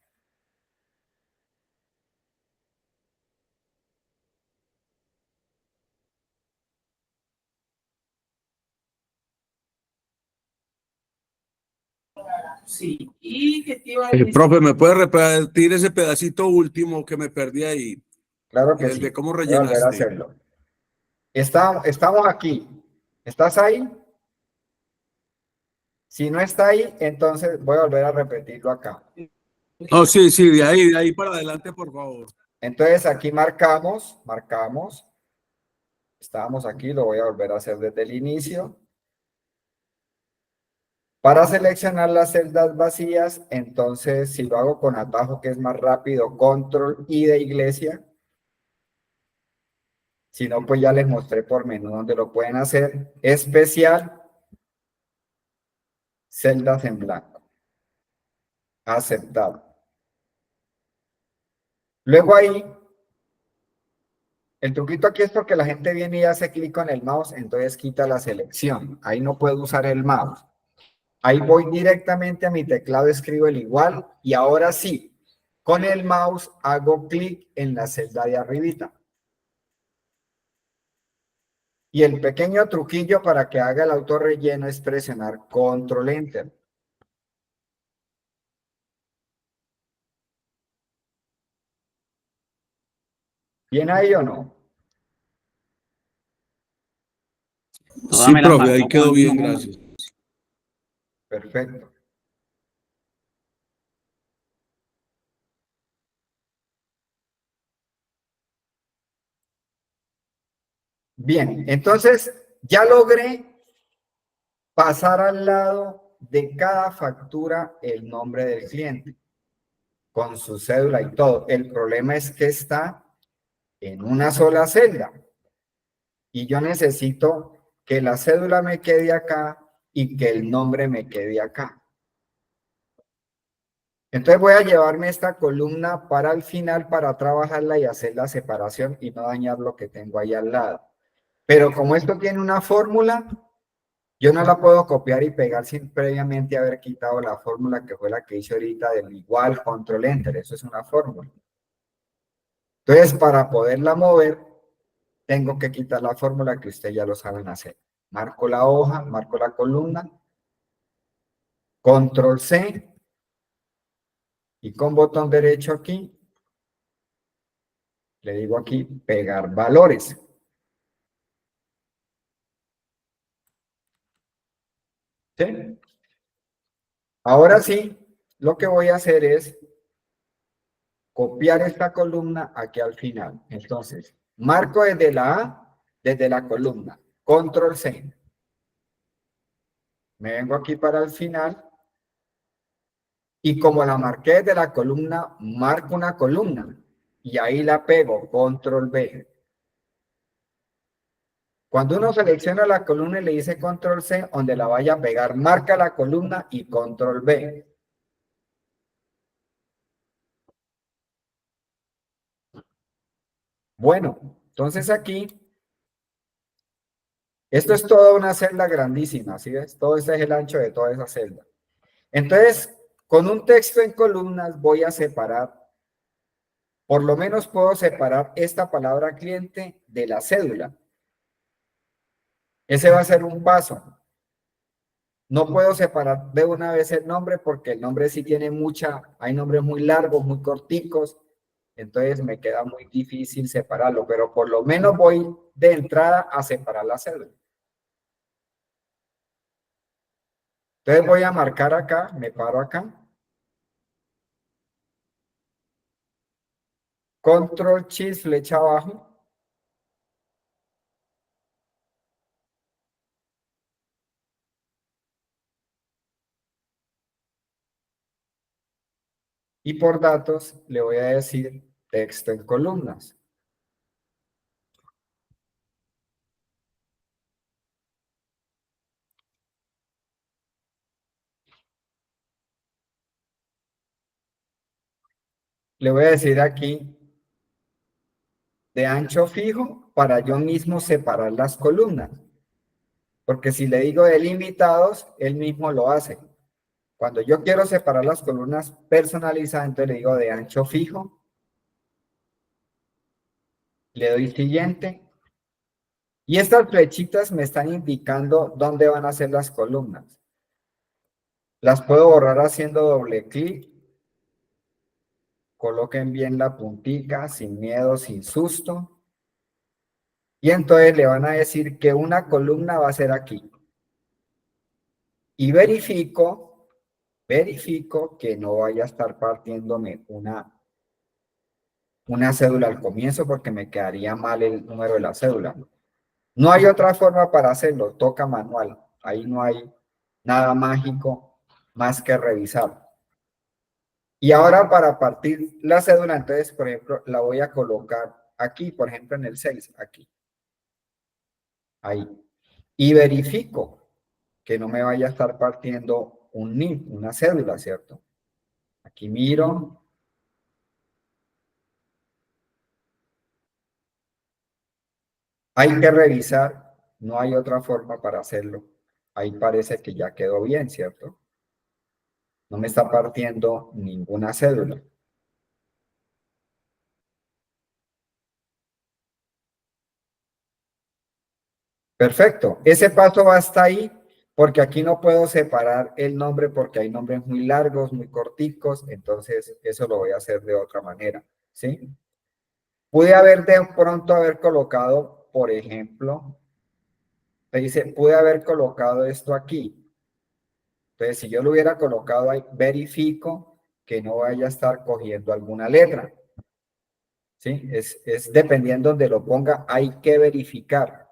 Sí, y que te iba a decir. Profe, ¿me puede repetir ese pedacito último que me perdí ahí? Claro que El sí. de cómo Voy a volver a rellenaste. hacerlo. Estamos aquí. ¿Estás ahí? Si no está ahí, entonces voy a volver a repetirlo acá. Oh, sí, sí, de ahí para adelante, por favor. Entonces aquí marcamos. Estábamos aquí, lo voy a volver a hacer desde el inicio. Para seleccionar las celdas vacías, entonces si lo hago con atajo que es más rápido, Control I de iglesia. Si no, pues ya les mostré por menú donde lo pueden hacer. Especial, celdas en blanco. Aceptado. Luego ahí, el truquito aquí es porque la gente viene y hace clic con el mouse, entonces quita la selección. Ahí no puedo usar el mouse. Ahí voy directamente a mi teclado, escribo el igual y ahora sí, con el mouse hago clic en la celda de arribita. Y el pequeño truquillo para que haga el autorrelleno es presionar Control Enter. ¿Bien ahí o no? Sí, profe, ahí quedó bien, gracias. Perfecto. Bien, entonces ya logré pasar al lado de cada factura el nombre del cliente, con su cédula y todo. El problema es que está en una sola celda y yo necesito que la cédula me quede acá y que el nombre me quede acá. Entonces voy a llevarme esta columna para el final para trabajarla y hacer la separación y no dañar lo que tengo ahí al lado. Pero como esto tiene una fórmula, yo no la puedo copiar y pegar sin previamente haber quitado la fórmula que fue la que hice ahorita del igual, Control Enter. Eso es una fórmula. Entonces, para poderla mover, tengo que quitar la fórmula que ustedes ya lo saben hacer. Marco la hoja, marco la columna, Control C, y con botón derecho aquí, le digo aquí, pegar valores. ¿Sí? Ahora sí, lo que voy a hacer es copiar esta columna aquí al final. Entonces, marco desde la A, desde la columna, Control C. Me vengo aquí para el final. Y como la marqué desde la columna, marco una columna. Y ahí la pego, Control V. Cuando uno selecciona la columna y le dice control C, donde la vaya a pegar, marca la columna y control V. Bueno, entonces aquí, esto es toda una celda grandísima, ¿sí ves? Todo este es el ancho de toda esa celda. Entonces, con un texto en columnas voy a separar, por lo menos puedo separar esta palabra cliente de la cédula. Ese va a ser un paso. No puedo separar de una vez el nombre porque el nombre sí tiene hay nombres muy largos, muy corticos, entonces me queda muy difícil separarlo, pero por lo menos voy de entrada a separar la cédula. Entonces voy a marcar acá, me paro acá. Control Shift flecha abajo. Y por datos le voy a decir texto en columnas. Le voy a decir aquí de ancho fijo para yo mismo separar las columnas. Porque si le digo de limitados, él mismo lo hace. Cuando yo quiero separar las columnas personalizadas, entonces le digo de ancho fijo. Le doy siguiente. Y estas flechitas me están indicando dónde van a ser las columnas. Las puedo borrar haciendo doble clic. Coloquen bien la puntica, sin miedo, sin susto. Y entonces le van a decir que una columna va a ser aquí. Y verifico que no vaya a estar partiéndome una cédula al comienzo porque me quedaría mal el número de la cédula. No hay otra forma para hacerlo, toca manual. Ahí no hay nada mágico más que revisar. Y ahora para partir la cédula, entonces, por ejemplo, la voy a colocar aquí, por ejemplo, en el 6, aquí. Ahí. Y verifico que no me vaya a estar partiendo un NIF, una cédula, ¿cierto? Aquí miro. Hay que revisar, no hay otra forma para hacerlo. Ahí parece que ya quedó bien, ¿cierto? No me está partiendo ninguna cédula. Perfecto. Ese paso va hasta ahí porque aquí no puedo separar el nombre porque hay nombres muy largos, muy corticos. Entonces, eso lo voy a hacer de otra manera, ¿sí? Pude haber de pronto haber colocado, por ejemplo, te dice, pude haber colocado esto aquí. Entonces, si yo lo hubiera colocado ahí, verifico que no vaya a estar cogiendo alguna letra. ¿Sí? Es dependiendo de lo ponga, hay que verificar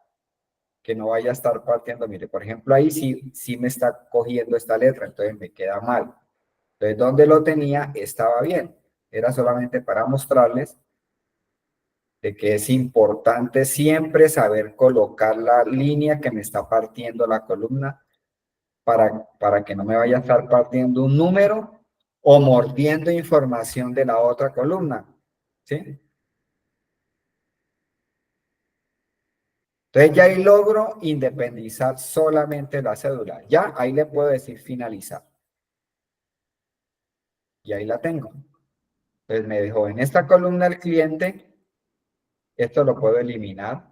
que no vaya a estar partiendo. Mire, por ejemplo, ahí sí me está cogiendo esta letra, entonces me queda mal. Entonces, donde lo tenía estaba bien. Era solamente para mostrarles de que es importante siempre saber colocar la línea que me está partiendo la columna para que no me vaya a estar partiendo un número o mordiendo información de la otra columna. ¿Sí? Entonces ya ahí logro independizar solamente la cédula. Ya ahí le puedo decir finalizar. Y ahí la tengo. Entonces me dejó en esta columna el cliente. Esto lo puedo eliminar.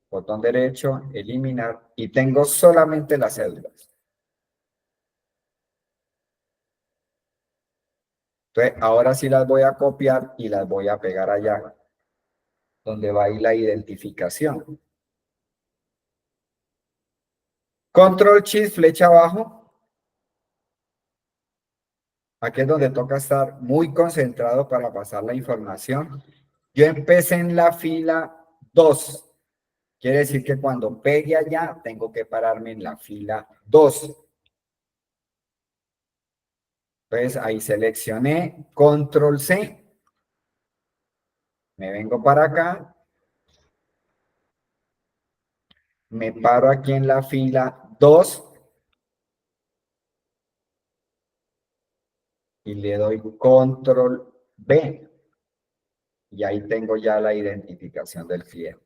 Botón derecho, eliminar. Y tengo solamente las cédulas. Entonces ahora sí las voy a copiar y las voy a pegar allá. Donde va ahí la identificación. Control Shift, flecha abajo. Aquí es donde toca estar muy concentrado para pasar la información. Yo empecé en la fila 2. Quiere decir que cuando pegue allá, tengo que pararme en la fila 2. Entonces ahí seleccioné Control C. Me vengo para acá. me paro aquí en la fila 2 y le doy control B. Y ahí tengo ya la identificación del cliente.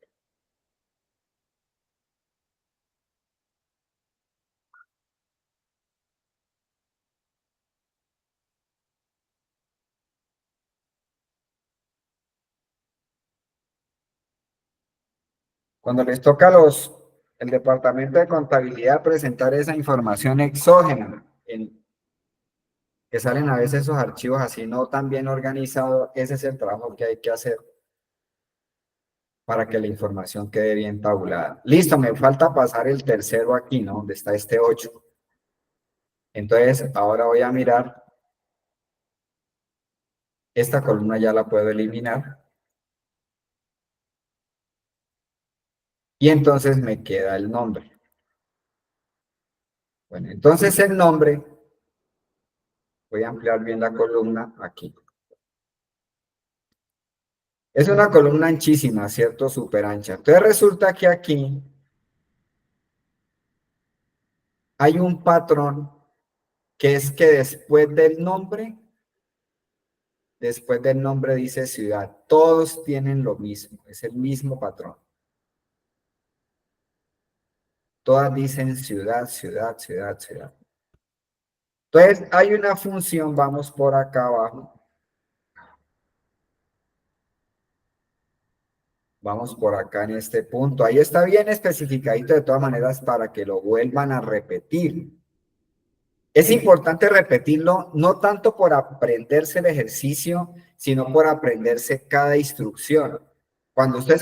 Cuando les toca el departamento de contabilidad presentar esa información exógena, que salen a veces esos archivos así no tan bien organizados, ese es el trabajo que hay que hacer para que la información quede bien tabulada. Listo, me falta pasar el tercero aquí, ¿no? Donde está este 8. Entonces, ahora voy a mirar. Esta columna ya la puedo eliminar. Y entonces me queda el nombre. Bueno, entonces el nombre, voy a ampliar bien la columna aquí. Es una columna anchísima, ¿cierto? Súper ancha. Entonces resulta que aquí hay un patrón que es que después del nombre dice ciudad. Todos tienen lo mismo, es el mismo patrón. Todas dicen ciudad, ciudad, ciudad, ciudad. Entonces hay una función, vamos por acá abajo. Vamos por acá en este punto. Ahí está bien especificadito de todas maneras para que lo vuelvan a repetir. Es importante repetirlo, no tanto por aprenderse el ejercicio, sino por aprenderse cada instrucción. Cuando a usted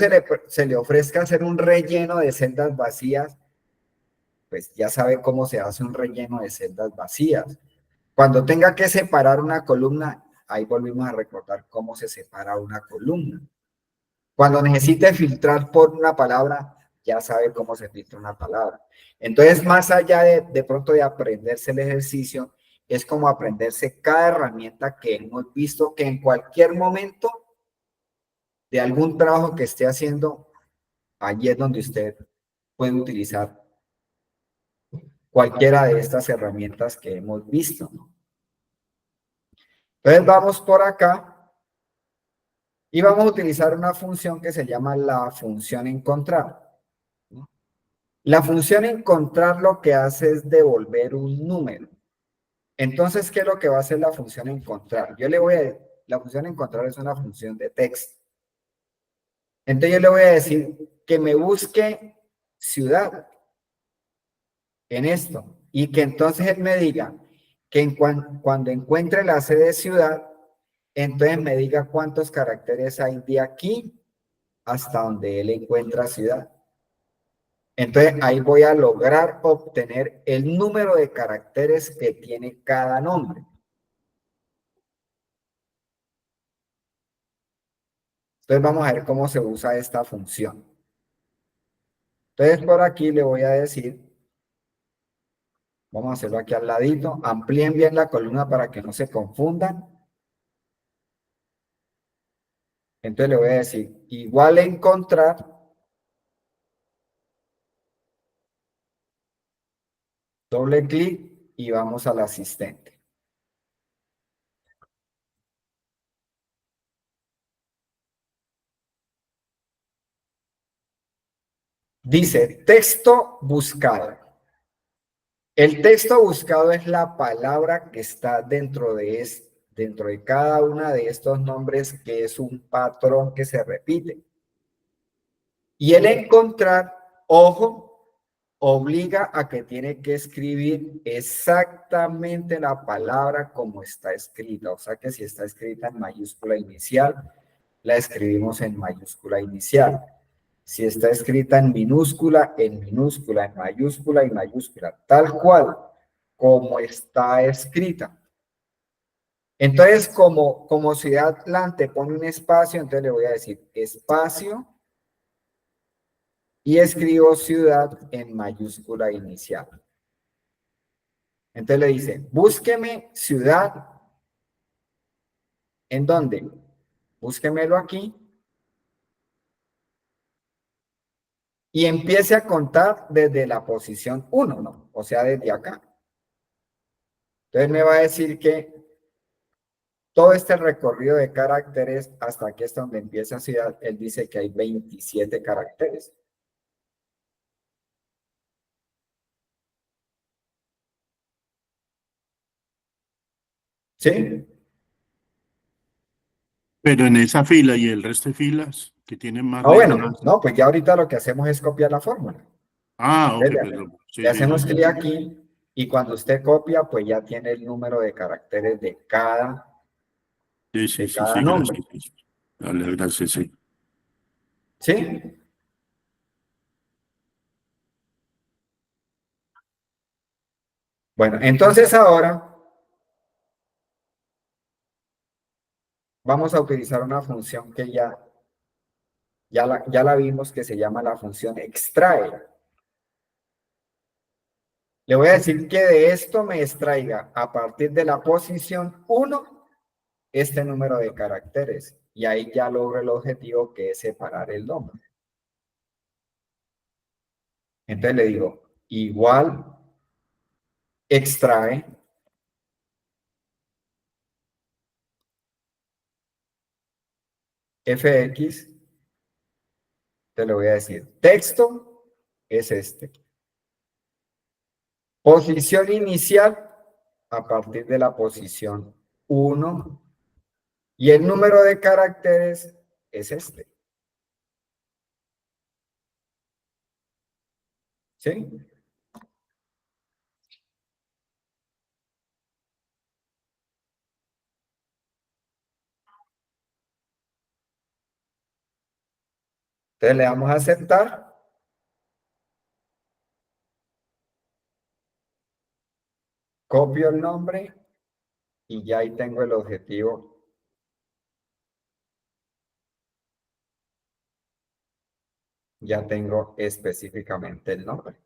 se le ofrezca hacer un relleno de celdas vacías, pues ya sabe cómo se hace un relleno de celdas vacías. Cuando tenga que separar una columna, ahí volvimos a recordar cómo se separa una columna. Cuando necesite filtrar por una palabra, ya sabe cómo se filtra una palabra. Entonces, más allá de pronto de aprenderse el ejercicio, es como aprenderse cada herramienta que hemos visto que en cualquier momento de algún trabajo que esté haciendo, allí es donde usted puede utilizar cualquiera de estas herramientas que hemos visto. Entonces, vamos por acá y vamos a utilizar una función que se llama la función encontrar. La función encontrar lo que hace es devolver un número. Entonces, ¿qué es lo que va a hacer la función encontrar? La función encontrar es una función de texto. Entonces yo le voy a decir que me busque ciudad en esto y que entonces él me diga que cuando encuentre la C de ciudad, entonces me diga cuántos caracteres hay de aquí hasta donde él encuentra ciudad. Entonces ahí voy a lograr obtener el número de caracteres que tiene cada nombre. Entonces vamos a ver cómo se usa esta función. Entonces por aquí le voy a decir, vamos a hacerlo aquí al ladito, amplíen bien la columna para que no se confundan. Entonces le voy a decir, igual encontrar, doble clic y vamos al asistente. Dice, texto buscado. El texto buscado es la palabra que está dentro de cada una de estos nombres, que es un patrón que se repite. Y el encontrar, ojo, obliga a que tiene que escribir exactamente la palabra como está escrita. O sea que si está escrita en mayúscula inicial, la escribimos en mayúscula inicial. Si está escrita en minúscula, en minúscula, en mayúscula y mayúscula, tal cual como está escrita. Entonces, como ciudad la antepone un espacio, entonces le voy a decir espacio y escribo ciudad en mayúscula inicial. Entonces le dice, búsqueme ciudad. ¿En dónde? Búsquemelo aquí. y empiece a contar desde la posición 1, ¿no? O sea, desde acá. Entonces me va a decir que todo este recorrido de caracteres hasta aquí es donde empieza Ciudad, él dice que hay 27 caracteres. ¿Sí? Pero en esa fila y el resto de filas que tienen más Ah, bueno, más. no, pues ya ahorita lo que hacemos es copiar la fórmula. Ah, ok, Le, perdón. Sí, le sí, hacemos sí. clic aquí y cuando usted copia, pues ya tiene el número de caracteres de cada Sí, nombre. gracias. Sí. Dale, gracias, sí. ¿Sí? Bueno, entonces ahora vamos a utilizar una función que ya la vimos, que se llama la función extrae. Le voy a decir que de esto me extraiga a partir de la posición 1 este número de caracteres. Y ahí ya logro el objetivo, que es separar el nombre. Entonces le digo, igual extrae fx, te lo voy a decir, texto es este. Posición inicial a partir de la posición 1 y el número de caracteres es este. ¿Sí? Entonces le damos a aceptar. Copio el nombre y ya ahí tengo el objetivo. Ya tengo específicamente el nombre.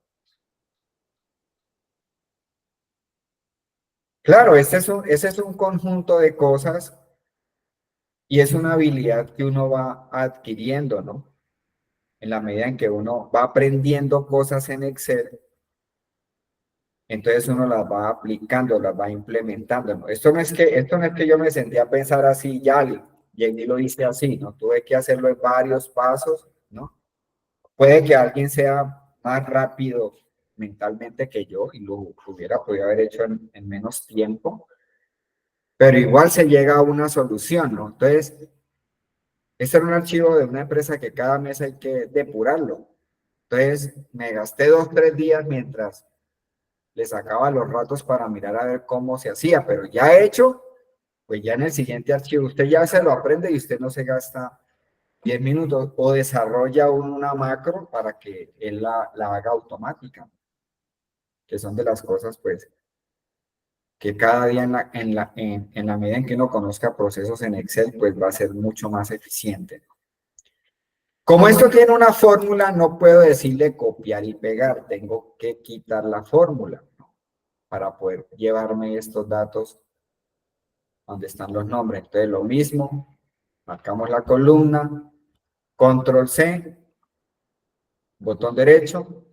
Claro, ese es un conjunto de cosas y es una habilidad que uno va adquiriendo, ¿no? En la medida en que uno va aprendiendo cosas en Excel, entonces uno las va aplicando, las va implementando, ¿no? Esto no es que yo me senté a pensar así, ya, y lo hice así, ¿no? Tuve que hacerlo en varios pasos, ¿no? Puede que alguien sea más rápido mentalmente que yo y lo hubiera podido haber hecho en menos tiempo, pero igual se llega a una solución, ¿no? Entonces, este era un archivo de una empresa que cada mes hay que depurarlo. Entonces, me gasté 2, 3 días mientras le sacaba los ratos para mirar a ver cómo se hacía, pero ya hecho, pues ya en el siguiente archivo usted ya se lo aprende y usted no se gasta 10 minutos o desarrolla una macro para que él la haga automática, que son de las cosas, pues, que cada día en la medida en que uno conozca procesos en Excel, pues va a ser mucho más eficiente. Como esto tiene una fórmula, no puedo decirle copiar y pegar, tengo que quitar la fórmula, ¿no? Para poder llevarme estos datos donde están los nombres. Entonces, lo mismo, marcamos la columna, control C, botón derecho,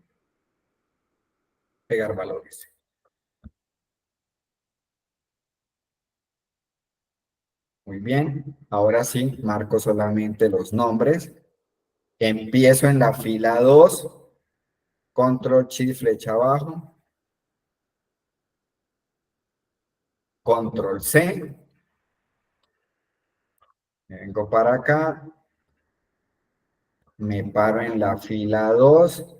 pegar valores. Muy bien, ahora sí, marco solamente los nombres. Empiezo en la fila 2, control shift flecha abajo, control C, vengo para acá, me paro en la fila 2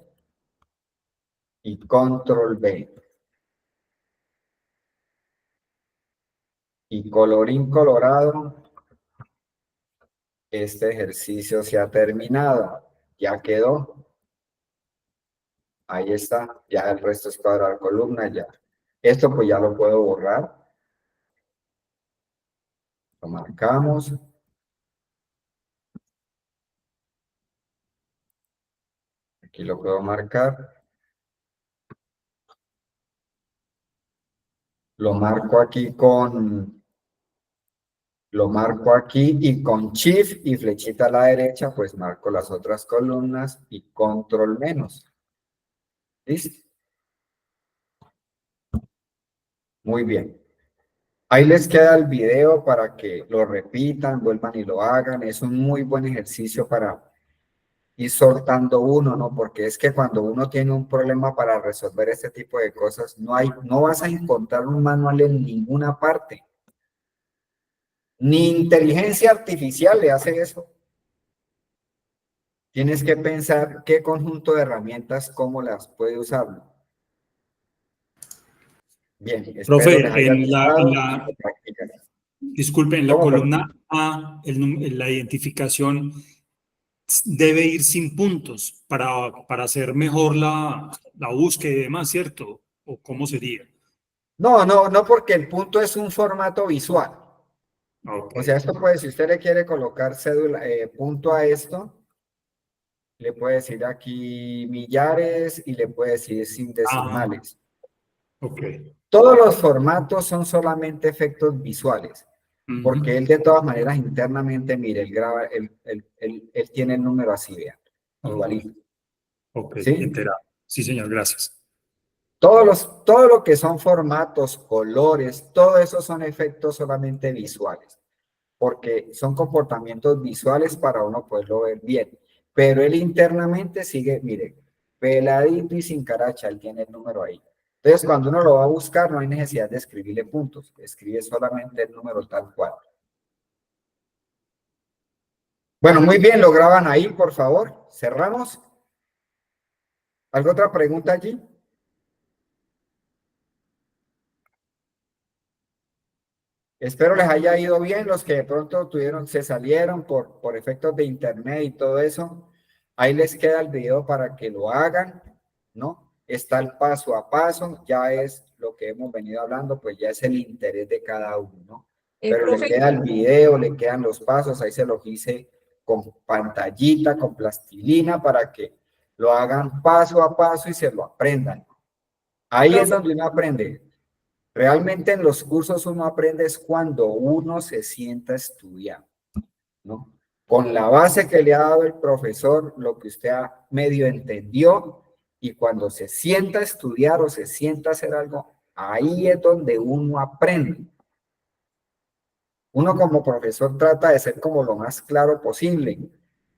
y control B. Y colorín colorado, este ejercicio se ha terminado, ya quedó. Ahí está, ya el resto es cuadrar columna, ya. Esto pues ya lo puedo borrar. Lo marcamos. Aquí lo puedo marcar. Lo marco aquí con Lo marco aquí y con Shift y flechita a la derecha, pues marco las otras columnas y Control menos. ¿Listo? Muy bien. Ahí les queda el video para que lo repitan, vuelvan y lo hagan. Es un muy buen ejercicio para ir soltando uno, ¿no? Porque es que cuando uno tiene un problema para resolver este tipo de cosas, no vas a encontrar un manual en ninguna parte. Ni inteligencia artificial le hace eso. Tienes que pensar qué conjunto de herramientas, cómo las puede usar. Bien, espero Profe, les haya gustado. disculpe, en la ¿Cómo, columna A, la identificación debe ir sin puntos para hacer mejor la búsqueda y demás, ¿cierto? ¿O cómo sería? No, porque el punto es un formato visual. Ok. O sea, esto puede, si usted le quiere colocar cédula, punto a esto, le puede decir aquí millares y le puede decir sin decimales. Ok. Todos los formatos son solamente efectos visuales, porque él de todas maneras internamente, mire, él tiene el número así, vean, igualito. Ok, ¿Sí? enterado. Sí, señor, gracias. Todo lo que son formatos, colores, todo eso son efectos solamente visuales, porque son comportamientos visuales para uno poderlo ver bien. Pero él internamente sigue, mire, peladito y sin caracha, él tiene el número ahí. Entonces, cuando uno lo va a buscar, no hay necesidad de escribirle puntos, escribe solamente el número tal cual. Bueno, muy bien, lo graban ahí, por favor. Cerramos. ¿Alguna otra pregunta allí? Espero les haya ido bien los que de pronto se salieron por efectos de internet y todo eso. Ahí les queda el video para que lo hagan, ¿no? Está el paso a paso, ya es lo que hemos venido hablando, pues ya es el interés de cada uno, ¿no? Pero le queda el video, le quedan los pasos, ahí se los hice con pantallita, con plastilina, para que lo hagan paso a paso y se lo aprendan. Ahí es donde uno aprende. Realmente en los cursos uno aprende es cuando uno se sienta a estudiar, ¿no? Con la base que le ha dado el profesor, lo que usted medio entendió, y cuando se sienta a estudiar o se sienta a hacer algo, ahí es donde uno aprende. Uno como profesor trata de ser como lo más claro posible,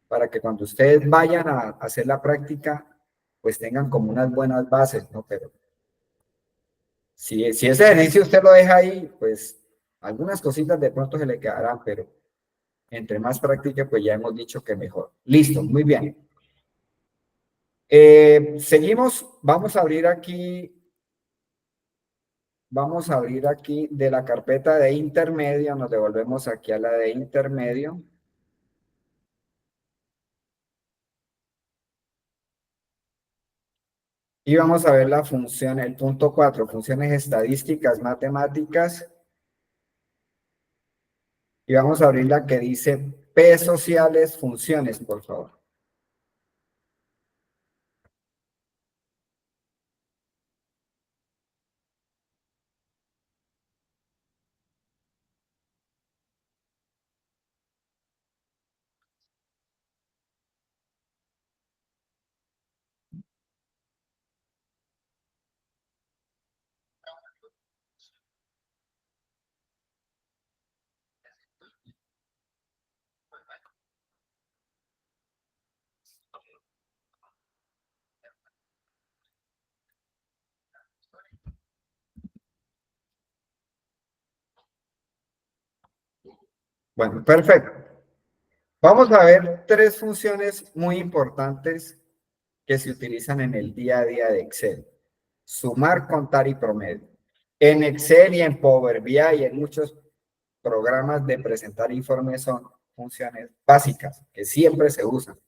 para que cuando ustedes vayan a hacer la práctica, pues tengan como unas buenas bases, ¿no? Pero si ese ejercicio usted lo deja ahí, pues algunas cositas de pronto se le quedarán, pero entre más practique, pues ya hemos dicho que mejor. Listo, muy bien. Seguimos, vamos a abrir aquí de la carpeta de intermedio, nos devolvemos aquí a la de intermedio. Y vamos a ver la función, el punto 4, funciones estadísticas, matemáticas. Y vamos a abrir la que dice P sociales, funciones, por favor. Bueno, perfecto. Vamos a ver tres funciones muy importantes que se utilizan en el día a día de Excel. Sumar, contar y promedio. En Excel y en Power BI y en muchos programas de presentar informes son funciones básicas que siempre se usan.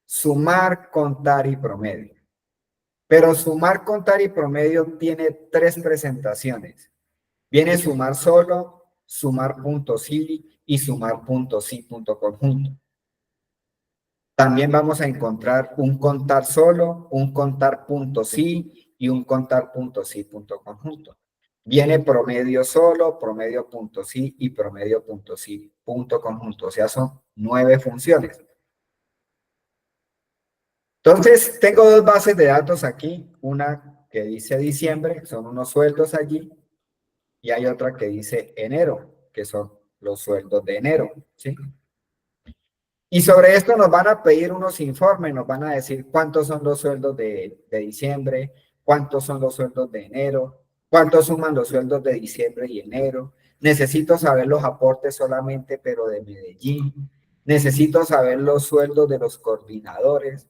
Sumar, contar y promedio. Pero sumar, contar y promedio tiene tres presentaciones. Viene sumar solo, sumar punto sí y sumar punto sí punto conjunto. También vamos a encontrar un contar solo, un contar punto sí y un contar punto sí punto conjunto. Viene promedio solo, promedio punto sí y promedio punto sí, punto conjunto. O sea, son 9 funciones. Entonces, tengo dos bases de datos aquí. Una que dice diciembre, son unos sueldos allí. Y hay otra que dice enero, que son los sueldos de enero, ¿sí? Y sobre esto nos van a pedir unos informes, nos van a decir cuántos son los sueldos de diciembre, cuántos son los sueldos de enero, cuántos suman los sueldos de diciembre y enero. Necesito saber los aportes solamente, pero de Medellín. Necesito saber los sueldos de los coordinadores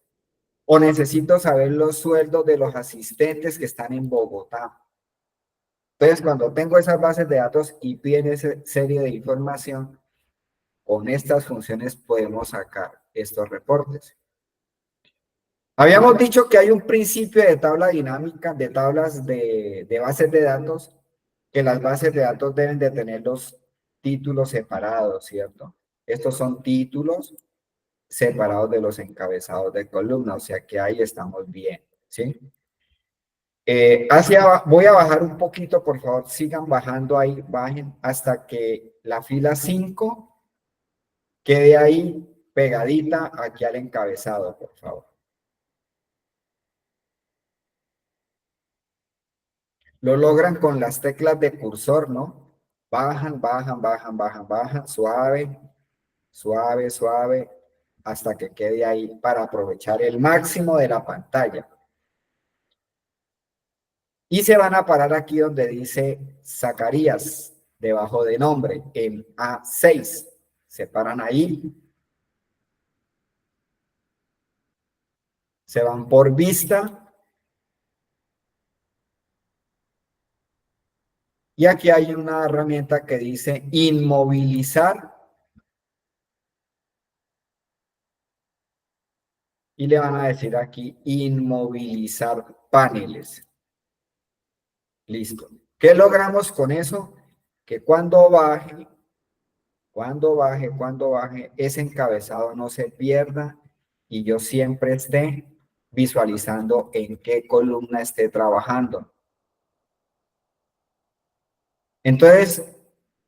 o necesito saber los sueldos de los asistentes que están en Bogotá. Entonces, cuando tengo esas bases de datos y piden esa serie de información, con estas funciones podemos sacar estos reportes. Habíamos dicho que hay un principio de tabla dinámica, de tablas de bases de datos, que las bases de datos deben de tener los títulos separados, ¿cierto? Estos son títulos separados de los encabezados de columna, o sea que ahí estamos bien, ¿sí? Voy a bajar un poquito, por favor, sigan bajando ahí, bajen hasta que la fila 5 quede ahí pegadita aquí al encabezado, por favor. Lo logran con las teclas de cursor, ¿no? Bajan, bajan, bajan, bajan, bajan, suave, suave, suave, hasta que quede ahí para aprovechar el máximo de la pantalla. Y se van a parar aquí donde dice Zacarías, debajo de nombre, en A6. Se paran ahí. Se van por vista. Y aquí hay una herramienta que dice inmovilizar. Y le van a decir aquí inmovilizar paneles. Listo. ¿Qué logramos con eso? Que cuando baje, ese encabezado no se pierda y yo siempre esté visualizando en qué columna esté trabajando. Entonces,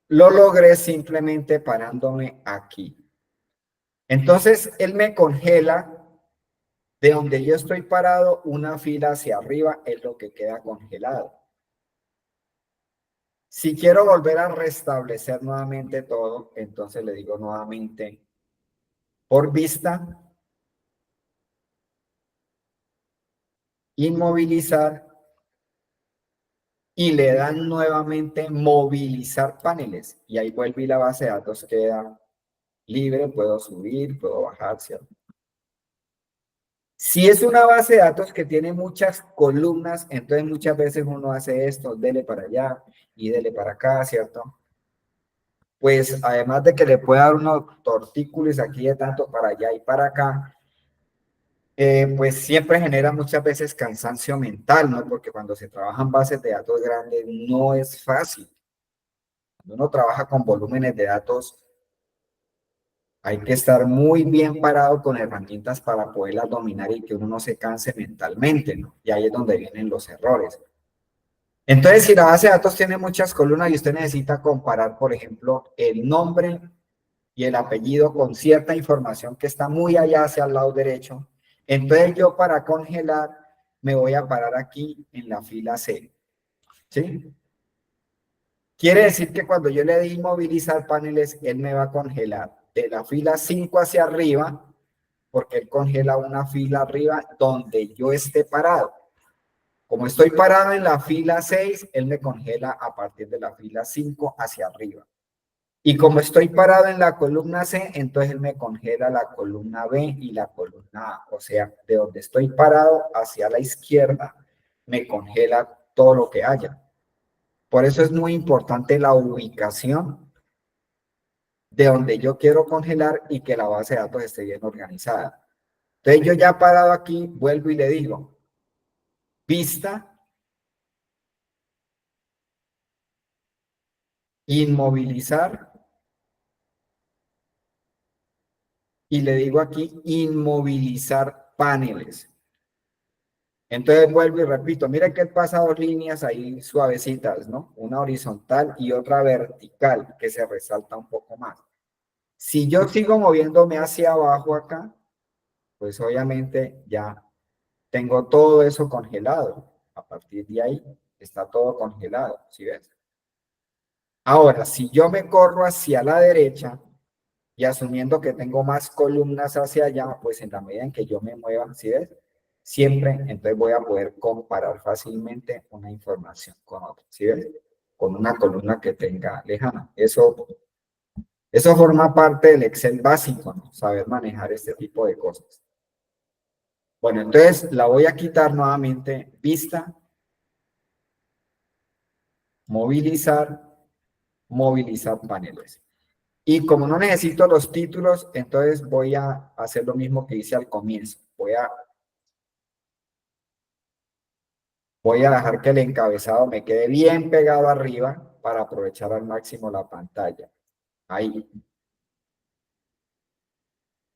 lo logré simplemente parándome aquí. Entonces, él me congela de donde yo estoy parado, una fila hacia arriba es lo que queda congelado. Si quiero volver a restablecer nuevamente todo, entonces le digo nuevamente por vista, inmovilizar y le dan nuevamente movilizar paneles y ahí vuelve y la base de datos queda libre, puedo subir, puedo bajar, ¿cierto? Si es una base de datos que tiene muchas columnas, entonces muchas veces uno hace esto, dele para allá y dele para acá, ¿cierto? Pues además de que le puede dar unos tortícolis aquí de tanto para allá y para acá, pues siempre genera muchas veces cansancio mental, ¿no? Porque cuando se trabajan bases de datos grandes no es fácil. Cuando uno trabaja con volúmenes de datos, hay que estar muy bien parado con herramientas para poderlas dominar y que uno no se canse mentalmente, ¿no? Y ahí es donde vienen los errores. Entonces, si la base de datos tiene muchas columnas y usted necesita comparar, por ejemplo, el nombre y el apellido con cierta información que está muy allá hacia el lado derecho, entonces yo para congelar me voy a parar aquí en la fila C, ¿sí? Quiere decir que cuando yo le di inmovilizar paneles, él me va a congelar de la fila 5 hacia arriba, porque él congela una fila arriba donde yo esté parado. Como estoy parado en la fila 6, él me congela a partir de la fila 5 hacia arriba. Y como estoy parado en la columna C, entonces él me congela la columna B y la columna A. O sea, de donde estoy parado hacia la izquierda, me congela todo lo que haya. Por eso es muy importante la ubicación de donde yo quiero congelar y que la base de datos esté bien organizada. Entonces yo ya parado aquí, vuelvo y le digo, vista, inmovilizar, y le digo aquí inmovilizar paneles. Entonces vuelvo y repito, mira que él pasa dos líneas ahí suavecitas, ¿no? Una horizontal y otra vertical que se resalta un poco más. Si yo sigo moviéndome hacia abajo acá, pues obviamente ya tengo todo eso congelado. A partir de ahí está todo congelado, ¿sí ves? Ahora, si yo me corro hacia la derecha y asumiendo que tengo más columnas hacia allá, pues en la medida en que yo me mueva, ¿sí ves? Siempre, entonces voy a poder comparar fácilmente una información con otra, ¿sí ves? Con una columna que tenga lejana. Eso forma parte del Excel básico, ¿no? Saber manejar este tipo de cosas. Bueno, entonces la voy a quitar nuevamente, vista, movilizar, movilizar paneles. Y como no necesito los títulos, entonces voy a hacer lo mismo que hice al comienzo. Voy a dejar que el encabezado me quede bien pegado arriba para aprovechar al máximo la pantalla. Ahí.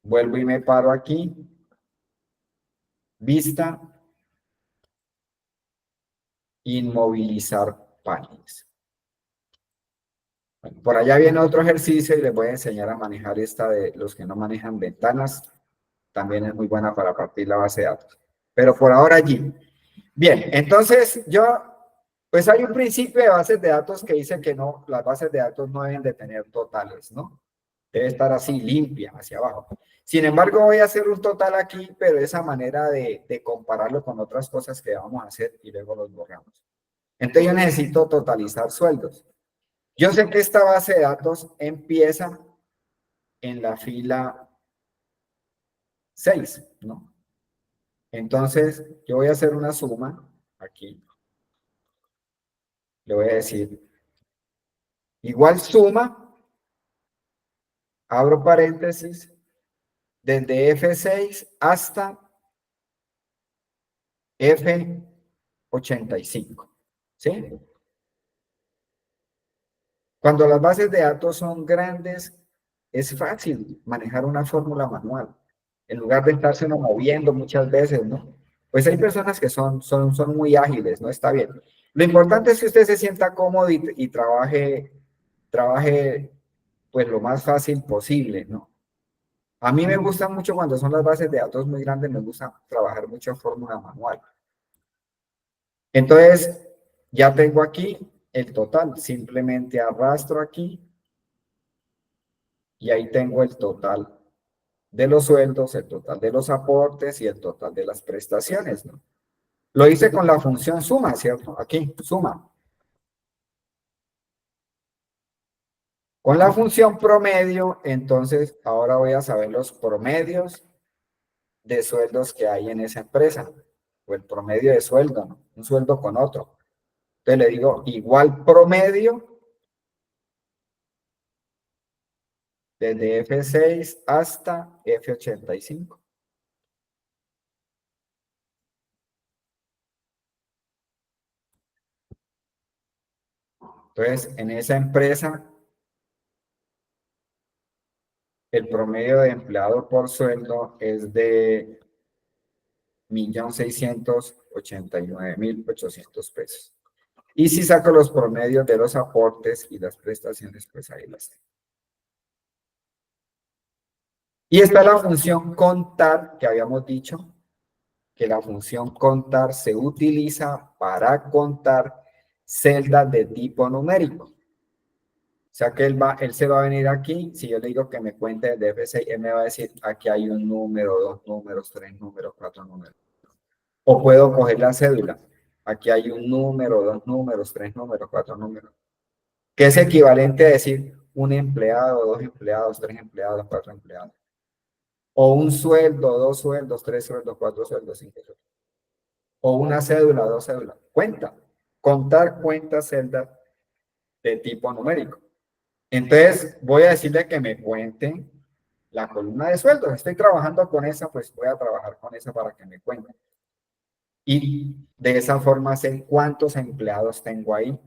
Vuelvo y me paro aquí. Vista. Inmovilizar paneles. Bueno, por allá viene otro ejercicio y les voy a enseñar a manejar esta de los que no manejan ventanas. También es muy buena para partir la base de datos. Pero por ahora allí. Bien, entonces pues hay un principio de bases de datos que dice que no, las bases de datos no deben de tener totales, ¿no? Debe estar así, limpia, hacia abajo. Sin embargo, voy a hacer un total aquí, pero esa manera de compararlo con otras cosas que vamos a hacer y luego los borramos. Entonces yo necesito totalizar sueldos. Yo sé que esta base de datos empieza en la fila 6, ¿no? Entonces, yo voy a hacer una suma aquí. Le voy a decir, igual suma, abro paréntesis, desde F6 hasta F85, ¿sí? Cuando las bases de datos son grandes, es fácil manejar una fórmula manual, en lugar de estarse uno moviendo muchas veces, ¿no? Pues hay personas que son muy ágiles, ¿no? Está bien. Lo importante es que usted se sienta cómodo y trabaje pues lo más fácil posible, ¿no? A mí me gusta mucho cuando son las bases de datos muy grandes, me gusta trabajar mucho en fórmula manual. Entonces, ya tengo aquí el total, simplemente arrastro aquí y ahí tengo el total de los sueldos, el total de los aportes y el total de las prestaciones, ¿no? Lo hice con la función suma, ¿cierto? Aquí, suma. Con la función promedio, entonces, ahora voy a saber los promedios de sueldos que hay en esa empresa, o el promedio de sueldo, ¿no? Un sueldo con otro. Entonces le digo, igual promedio desde F6 hasta F85. Entonces, en esa empresa, el promedio de empleado por sueldo es de 1.689.800 pesos. Y si saco los promedios de los aportes y las prestaciones, pues ahí las tengo. Y está la función contar, que habíamos dicho, que la función contar se utiliza para contar celdas de tipo numérico. O sea que él se va a venir aquí, si yo le digo que me cuente desde F6, él me va a decir, aquí hay un número, dos números, tres números, cuatro números. O puedo coger la cédula. Aquí hay un número, dos números, tres números, cuatro números. Que es equivalente a decir un empleado, dos empleados, tres empleados, cuatro empleados. O un sueldo, dos sueldos, tres sueldos, cuatro sueldos, cinco sueldos. O una cédula, dos cédulas. Cuenta. Contar cuentas celdas de tipo numérico. Entonces, voy a decirle que me cuente la columna de sueldos. Estoy trabajando con esa, pues voy a trabajar con esa para que me cuente. Y de esa forma sé cuántos empleados tengo ahí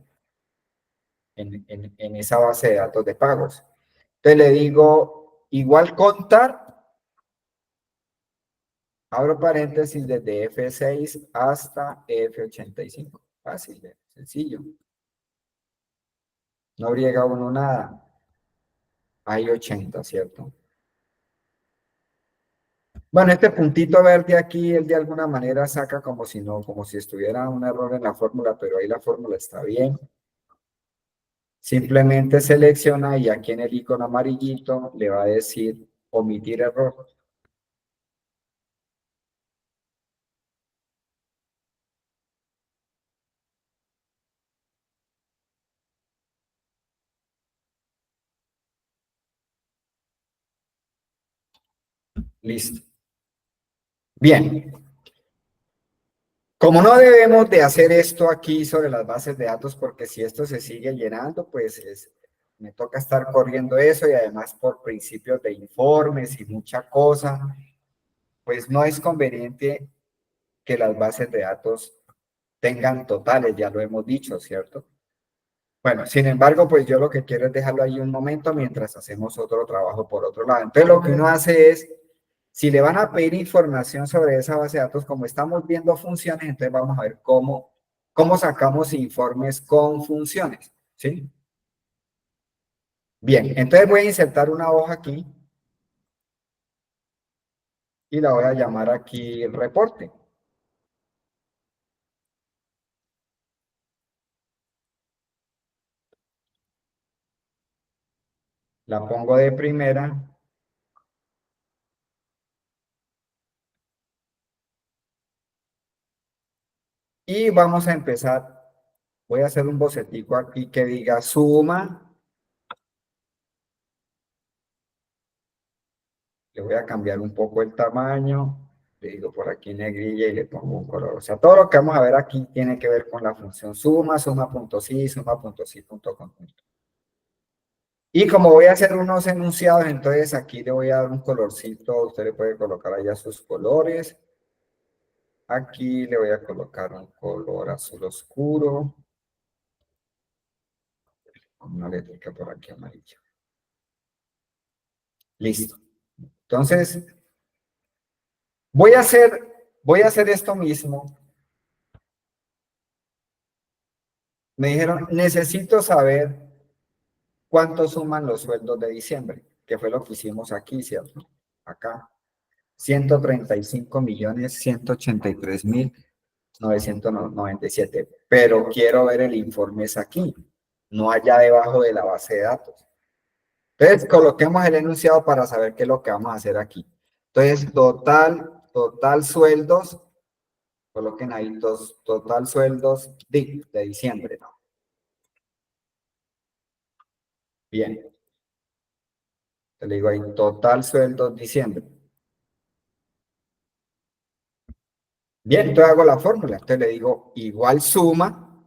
en esa base de datos de pagos. Entonces le digo, igual contar Abro paréntesis desde F6 hasta F85. Fácil, sencillo. No briega uno nada. Hay 80, ¿cierto? Bueno, este puntito verde aquí, él de alguna manera saca como si no, como si estuviera un error en la fórmula, pero ahí la fórmula está bien. Simplemente selecciona y aquí en el icono amarillito le va a decir omitir error. Listo. Bien. Como no debemos de hacer esto aquí sobre las bases de datos, porque si esto se sigue llenando, pues me toca estar corriendo eso y además por principios de informes y mucha cosa, pues no es conveniente que las bases de datos tengan totales, ya lo hemos dicho, ¿cierto? Bueno, sin embargo, pues yo lo que quiero es dejarlo ahí un momento mientras hacemos otro trabajo por otro lado. Entonces lo que uno hace es, si le van a pedir información sobre esa base de datos, como estamos viendo funciones, entonces vamos a ver cómo sacamos informes con funciones, ¿sí? Bien, entonces voy a insertar una hoja aquí y la voy a llamar aquí el reporte. La pongo de primera. Y vamos a empezar. Voy a hacer un bocetico aquí que diga suma. Le voy a cambiar un poco el tamaño. Le digo por aquí negrilla y le pongo un color. O sea, todo lo que vamos a ver aquí tiene que ver con la función suma, suma.si, suma.si.conjunto. Y como voy a hacer unos enunciados, entonces aquí le voy a dar un colorcito. Usted le puede colocar allá sus colores. Aquí le voy a colocar un color azul oscuro. Con una letra por aquí amarilla. Listo. Entonces, voy a hacer esto mismo. Me dijeron, necesito saber cuánto suman los sueldos de diciembre, que fue lo que hicimos aquí, ¿cierto? Acá. 135.183.997. Pero quiero ver el informe es aquí, no allá debajo de la base de datos. Entonces, coloquemos el enunciado para saber qué es lo que vamos a hacer aquí. Entonces, total sueldos, coloquen ahí total sueldos de diciembre, ¿no? Bien. Te le digo ahí, total sueldos diciembre. Bien, entonces hago la fórmula. Entonces le digo igual suma,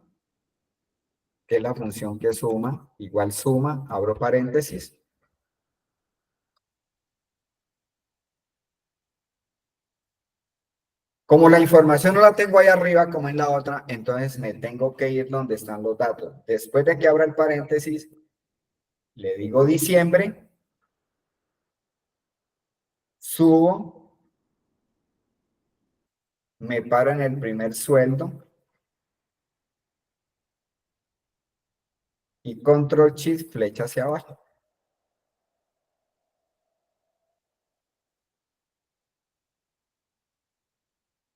que es la función que suma, igual suma, abro paréntesis. Como la información no la tengo ahí arriba como en la otra, entonces me tengo que ir donde están los datos. Después de que abra el paréntesis, le digo diciembre, subo, me paro en el primer sueldo y control shift flecha hacia abajo.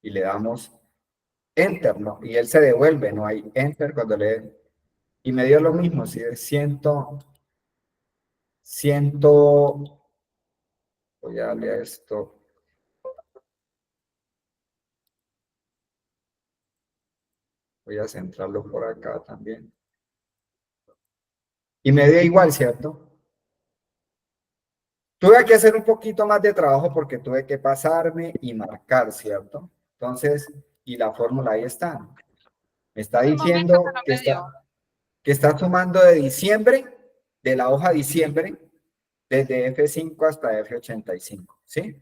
Y le damos enter, ¿no? Y él se devuelve, no hay enter cuando le... Y me dio lo mismo, si es 100, voy a darle a esto. Voy a centrarlo por acá también. Y me dio igual, ¿cierto? Tuve que hacer un poquito más de trabajo porque tuve que pasarme y marcar, ¿cierto? Entonces, y la fórmula ahí está. Me está diciendo que está sumando de diciembre, de la hoja diciembre, desde F5 hasta F85, ¿sí?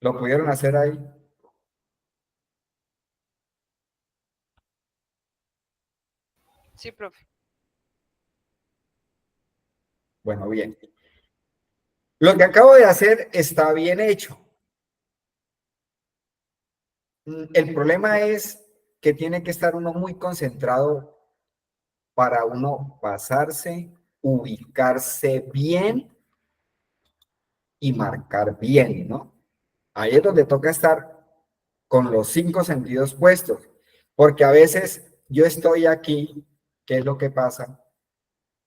¿Lo pudieron hacer ahí? Sí, profe. Bueno, bien. Lo que acabo de hacer está bien hecho. El problema es que tiene que estar uno muy concentrado para uno pasarse, ubicarse bien y marcar bien, ¿no? Ahí es donde toca estar con los 5 sentidos puestos, porque a veces yo estoy aquí, ¿qué es lo que pasa?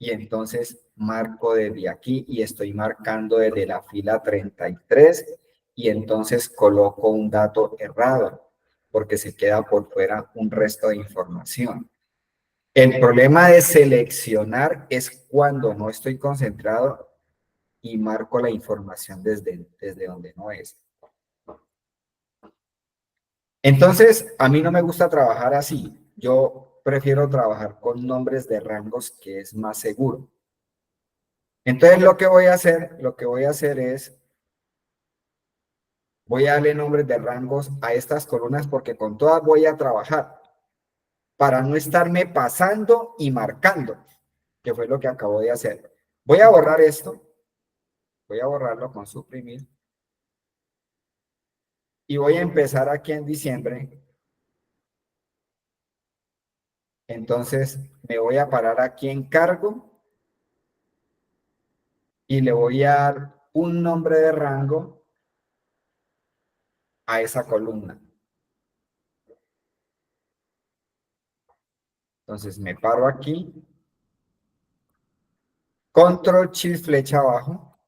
Y entonces marco desde aquí y estoy marcando desde la fila 33 y entonces coloco un dato errado porque se queda por fuera un resto de información. El problema de seleccionar es cuando no estoy concentrado y marco la información desde donde no es. Entonces, a mí no me gusta trabajar así. Yo prefiero trabajar con nombres de rangos que es más seguro. Entonces, lo que voy a hacer es, voy a darle nombres de rangos a estas columnas porque con todas voy a trabajar para no estarme pasando y marcando, que fue lo que acabo de hacer. Voy a borrar esto, voy a borrarlo con suprimir y voy a empezar aquí en diciembre. Entonces, me voy a parar aquí en cargo y le voy a dar un nombre de rango a esa columna. Entonces me paro aquí, control shift flecha abajo.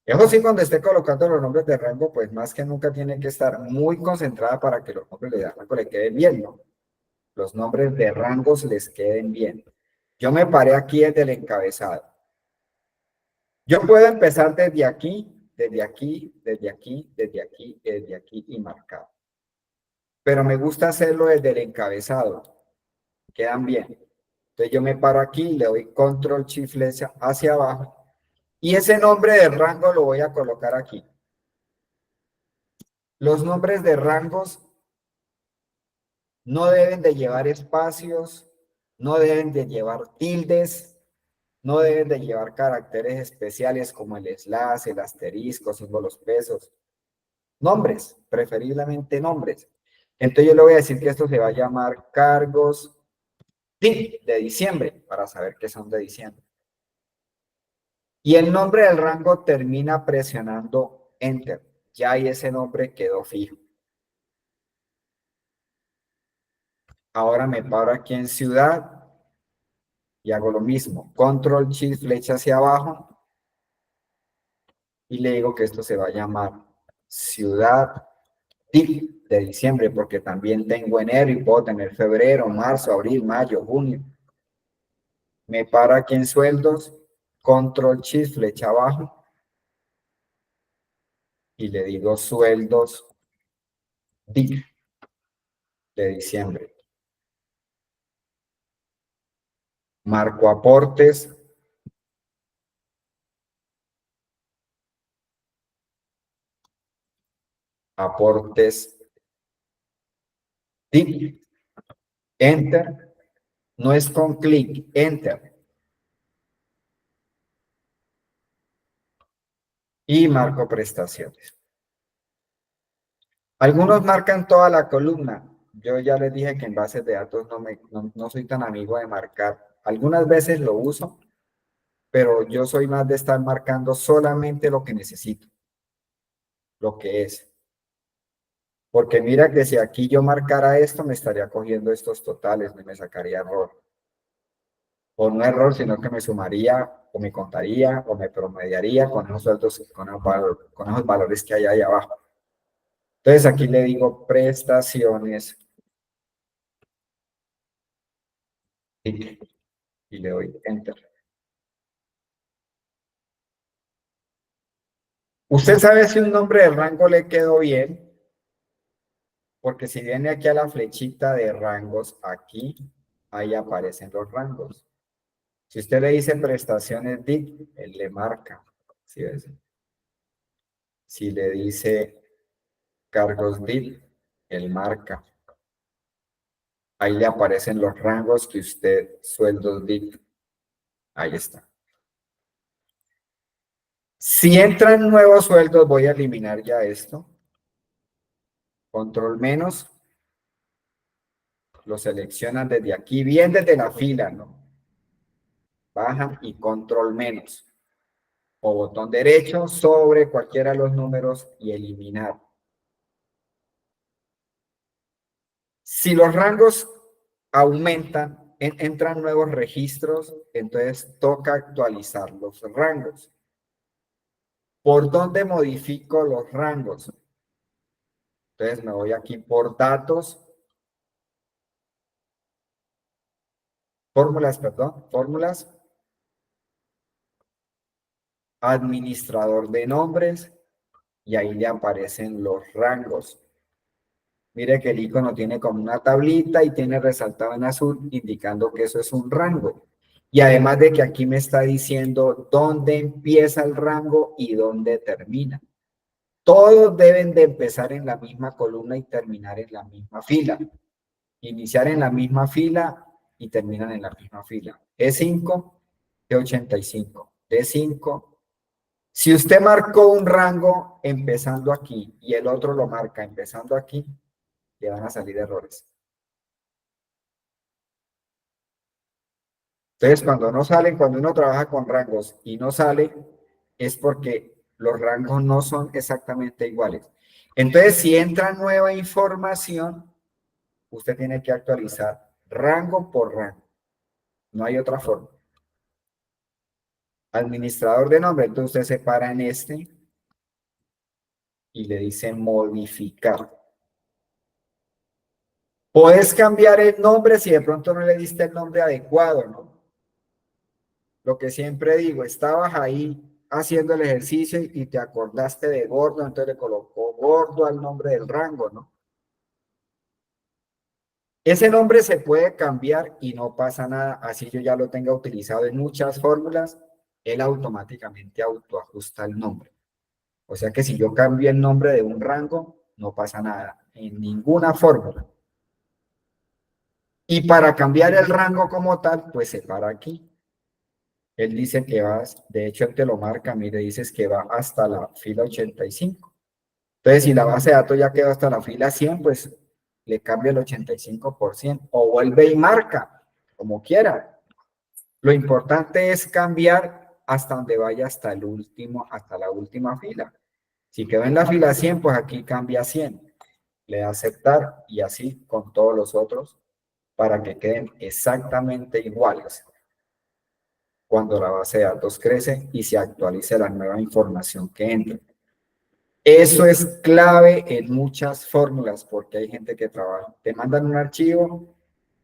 Eso sí, cuando esté colocando los nombres de rango, pues más que nunca tiene que estar muy concentrada para que los nombres de rango le queden bien, ¿no? Los nombres de rangos les queden bien. Yo me paré aquí desde el encabezado. Yo puedo empezar desde aquí, desde aquí, desde aquí, desde aquí, desde aquí y marcar. Pero me gusta hacerlo desde el encabezado. Quedan bien. Entonces yo me paro aquí, le doy control shift flecha hacia abajo y ese nombre de rango lo voy a colocar aquí. Los nombres de rangos no deben de llevar espacios, no deben de llevar tildes, no deben de llevar caracteres especiales como el slash, el asterisco, símbolos pesos. Nombres, preferiblemente nombres. Entonces yo le voy a decir que esto se va a llamar cargos de diciembre, para saber que son de diciembre. Y el nombre del rango termina presionando Enter. Ya ahí ese nombre quedó fijo. Ahora me paro aquí en ciudad y hago lo mismo. Control Shift flecha hacia abajo y le digo que esto se va a llamar ciudad de diciembre porque también tengo enero y puedo tener febrero, marzo, abril, mayo, junio. Me paro aquí en sueldos, Control Shift flecha abajo y le digo sueldos de diciembre. Marco aportes. Aportes. Enter. No es con clic. Enter. Y marco prestaciones. Algunos marcan toda la columna. Yo ya les dije que en bases de datos no soy tan amigo de marcar. Algunas veces lo uso, pero yo soy más de estar marcando solamente lo que necesito, lo que es. Porque mira que si aquí yo marcara esto, me estaría cogiendo estos totales, me sacaría error. O no error, sino que me sumaría, o me contaría, o me promediaría con esos sueldos, con esos valores que hay ahí abajo. Entonces aquí le digo prestaciones. Y le doy Enter. Usted sabe si un nombre de rango le quedó bien, porque si viene aquí a la flechita de rangos, aquí, ahí aparecen los rangos. Si usted le dice prestaciones DIC, él le marca. ¿Sí ves? Si le dice cargos DIC, él marca. Ahí le aparecen los rangos que usted, sueldos DIC. Ahí está. Si entran nuevos sueldos, voy a eliminar ya esto. Control menos. Lo seleccionan desde aquí, bien desde la fila, ¿no? Bajan y control menos. O botón derecho sobre cualquiera de los números y eliminar. Si los rangos aumentan, entran nuevos registros, entonces toca actualizar los rangos. ¿Por dónde modifico los rangos? Entonces me voy aquí por datos, fórmulas, administrador de nombres, y ahí le aparecen los rangos. Mire que el icono tiene como una tablita y tiene resaltado en azul, indicando que eso es un rango. Y además de que aquí me está diciendo dónde empieza el rango y dónde termina. Todos deben de empezar en la misma columna y terminar en la misma fila. Iniciar en la misma fila y terminan en la misma fila. E5, E85, D5. Si usted marcó un rango empezando aquí y el otro lo marca empezando aquí, le van a salir errores. Entonces, cuando uno trabaja con rangos y no sale, es porque los rangos no son exactamente iguales. Entonces, si entra nueva información, usted tiene que actualizar rango por rango. No hay otra forma. Administrador de nombre, entonces usted se para en este y le dice modificar. Puedes cambiar el nombre si de pronto no le diste el nombre adecuado, ¿no? Lo que siempre digo, estabas ahí haciendo el ejercicio y te acordaste de gordo, entonces le colocó gordo al nombre del rango, ¿no? Ese nombre se puede cambiar y no pasa nada, así yo ya lo tenga utilizado en muchas fórmulas, él automáticamente autoajusta el nombre. O sea que si yo cambio el nombre de un rango, no pasa nada en ninguna fórmula. Y para cambiar el rango como tal, pues se para aquí. Él dice que va, de hecho él te lo marca, mire, dices que va hasta la fila 85. Entonces, si la base de datos ya quedó hasta la fila 100, pues le cambia el 85%, o vuelve y marca, como quiera. Lo importante es cambiar hasta donde vaya hasta el último, hasta la última fila. Si quedó en la fila 100, pues aquí cambia 100. Le da aceptar y así con todos los otros para que queden exactamente iguales cuando la base de datos crece y se actualice la nueva información que entra. Eso es clave en muchas fórmulas porque hay gente que trabaja. Te mandan un archivo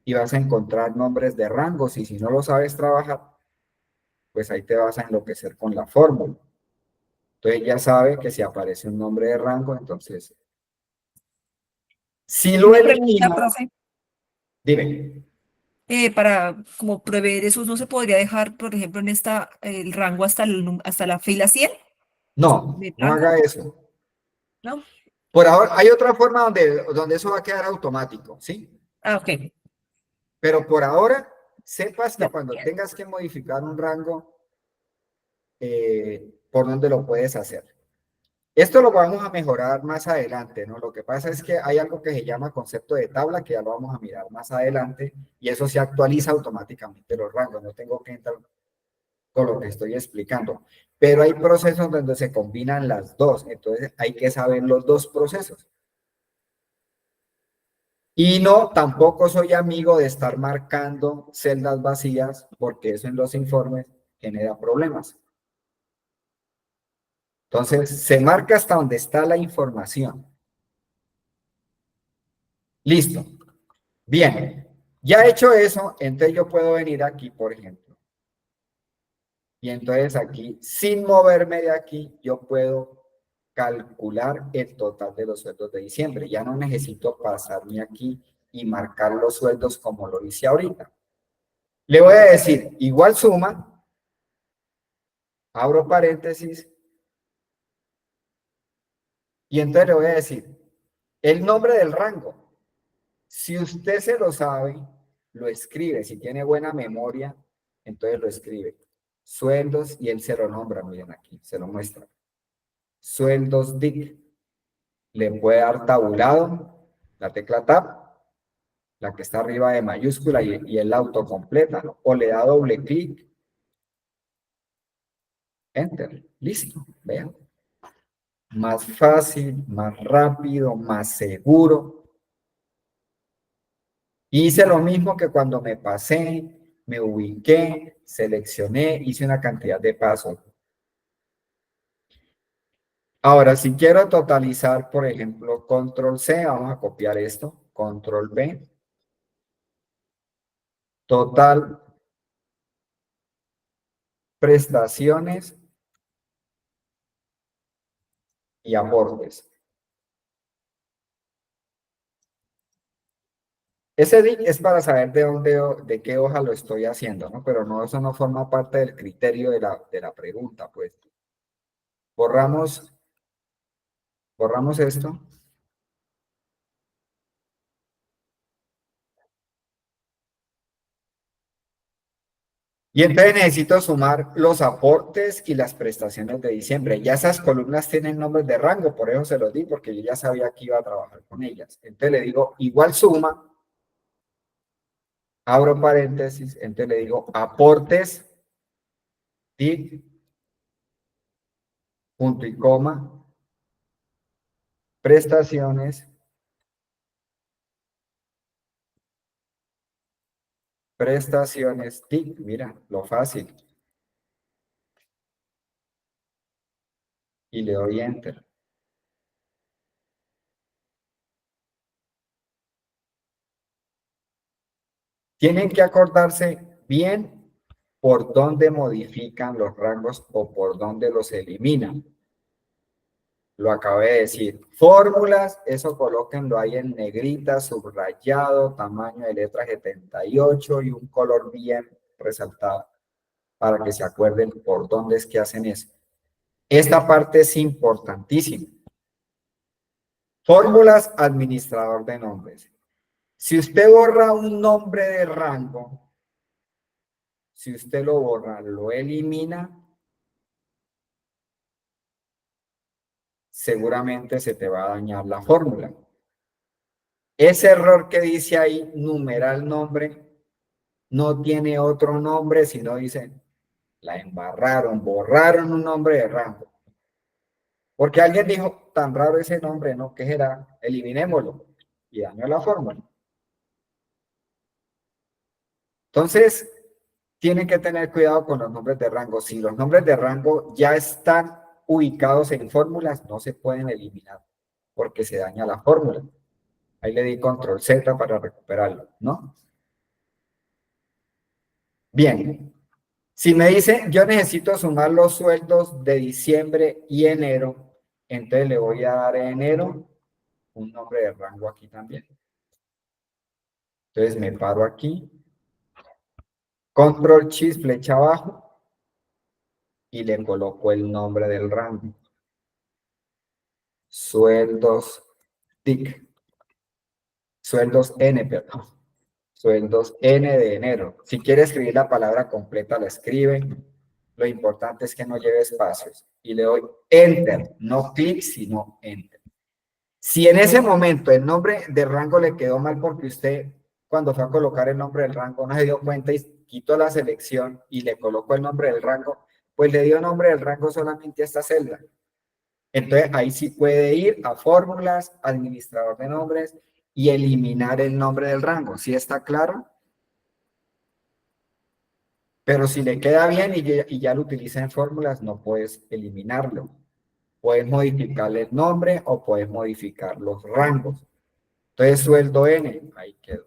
y vas a encontrar nombres de rangos y si no lo sabes trabajar, pues ahí te vas a enloquecer con la fórmula. Entonces ya sabe que si aparece un nombre de rango, entonces... Si lo Una pregunta, elimino... profe. Dime. Para como prever eso, ¿no se podría dejar, por ejemplo, en el rango hasta la fila 100 No, de no rango? haga eso. ¿No? Por ahora, hay otra forma donde eso va a quedar automático, ¿sí? Ah, ok. Pero por ahora, sepas que No. cuando tengas que modificar un rango, por dónde lo puedes hacer. Esto lo vamos a mejorar más adelante, ¿no? Lo que pasa es que hay algo que se llama concepto de tabla, que ya lo vamos a mirar más adelante, y eso se actualiza automáticamente los rangos. No tengo que entrar con lo que estoy explicando. Pero hay procesos donde se combinan las dos, entonces hay que saber los dos procesos. Y no, tampoco soy amigo de estar marcando celdas vacías, porque eso en los informes genera problemas. Entonces, se marca hasta donde está la información. Listo. Bien. Ya hecho eso, entonces yo puedo venir aquí, por ejemplo. Y entonces aquí, sin moverme de aquí, yo puedo calcular el total de los sueldos de diciembre. Ya no necesito pasarme aquí y marcar los sueldos como lo hice ahorita. Le voy a decir, igual suma, abro paréntesis, y entonces le voy a decir, el nombre del rango. Si usted se lo sabe, lo escribe. Si tiene buena memoria, entonces lo escribe. sueldos, y él se lo nombra, miren aquí, se lo muestra. Sueldos DIC. Le puede dar tabulado, la tecla Tab, la que está arriba de mayúscula y él la autocompleta, ¿no? O le da doble clic, Enter, listo, vean. Más fácil, más rápido, más seguro. Hice lo mismo que cuando me pasé, me ubiqué, seleccioné, hice una cantidad de pasos. Ahora, si quiero totalizar, por ejemplo, control C, vamos a copiar esto, control V, total, prestaciones y aportes. Ese DIC es para saber de qué hoja lo estoy haciendo, ¿no? Pero no, eso no forma parte del criterio de la pregunta, pues. Borramos esto. Y entonces necesito sumar los aportes y las prestaciones de diciembre. Ya esas columnas tienen nombres de rango, por eso se los di, porque yo ya sabía que iba a trabajar con ellas. Entonces le digo igual suma, abro paréntesis, entonces le digo aportes, DIC, punto y coma, prestaciones, TIC, mira, lo fácil. Y le doy Enter. Tienen que acordarse bien por dónde modifican los rangos o por dónde los eliminan. Lo acabé de decir. Fórmulas, eso colóquenlo ahí en negrita, subrayado, tamaño de letra 78 y un color bien resaltado para que se acuerden por dónde es que hacen eso. Esta parte es importantísima. Fórmulas, administrador de nombres. Si usted borra un nombre de rango, si usted lo borra, lo elimina, seguramente se te va a dañar la fórmula. Ese error que dice ahí, numeral nombre, no tiene otro nombre, sino dice, la embarraron, borraron un nombre de rango. Porque alguien dijo, tan raro ese nombre, ¿no? ¿Qué será? Eliminémoslo. Y dañó la fórmula. Entonces, tienen que tener cuidado con los nombres de rango. Si los nombres de rango ya están ubicados en fórmulas, no se pueden eliminar porque se daña la fórmula. Ahí le di control Z para recuperarlo, ¿no? Bien. Si me dice, yo necesito sumar los sueldos de diciembre y enero, entonces le voy a dar a enero un nombre de rango aquí también. Entonces me paro aquí, control shift flecha abajo y le coloco el nombre del rango. Sueldos TIC. Sueldos N, perdón. Sueldos N de enero. Si quiere escribir la palabra completa, la escribe. Lo importante es que no lleve espacios. Y le doy Enter. No clic, sino Enter. Si en ese momento el nombre de rango le quedó mal porque usted, cuando fue a colocar el nombre del rango, no se dio cuenta y quitó la selección y le colocó el nombre del rango, pues le dio nombre del rango solamente a esta celda. Entonces ahí sí puede ir a fórmulas, administrador de nombres y eliminar el nombre del rango. ¿Sí está claro? Pero si le queda bien y ya lo utiliza en fórmulas, no puedes eliminarlo. Puedes modificarle el nombre o puedes modificar los rangos. Entonces, sueldo N, ahí quedó.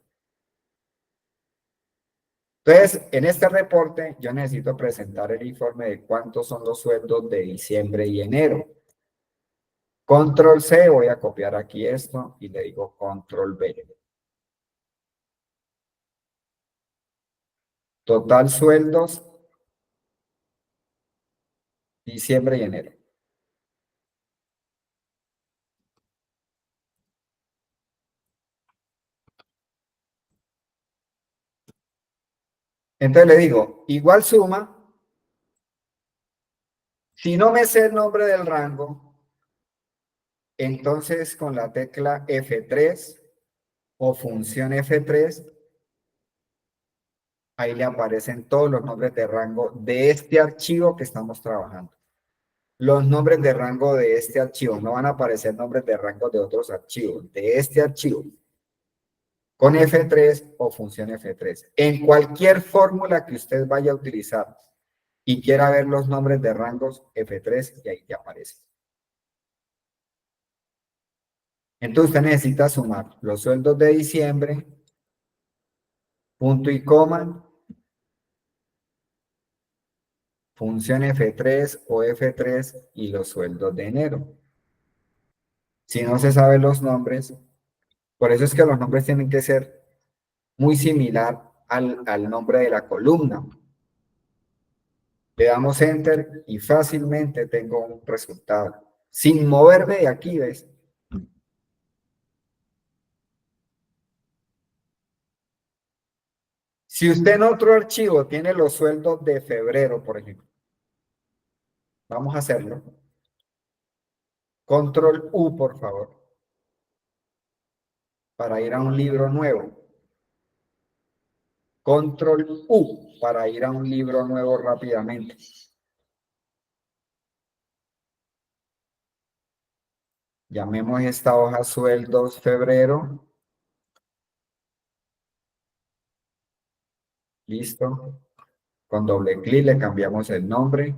Entonces, en este reporte yo necesito presentar el informe de cuántos son los sueldos de diciembre y enero. Control C, voy a copiar aquí esto y le digo control V. Total sueldos, diciembre y enero. Entonces le digo, igual suma, Si no me sé el nombre del rango, entonces con la tecla F3 o función F3, ahí le aparecen todos los nombres de rango de este archivo que estamos trabajando. Los nombres de rango de este archivo, no van a aparecer nombres de rango de otros archivos, de este archivo, con F3 o función F3. En cualquier fórmula que usted vaya a utilizar y quiera ver los nombres de rangos, F3 y ahí te aparece. Entonces usted necesita sumar los sueldos de diciembre, punto y coma, función F3 o F3 y los sueldos de enero. Si no se saben los nombres, por eso es que los nombres tienen que ser muy similar al nombre de la columna. Le damos Enter y fácilmente tengo un resultado. Sin moverme de aquí, ¿ves? Si usted en otro archivo tiene los sueldos de febrero, por ejemplo, vamos a hacerlo. Control U, por favor, para ir a un libro nuevo. Control U para ir a un libro nuevo rápidamente. Llamemos esta hoja sueldos febrero. Listo. Con doble clic le cambiamos el nombre.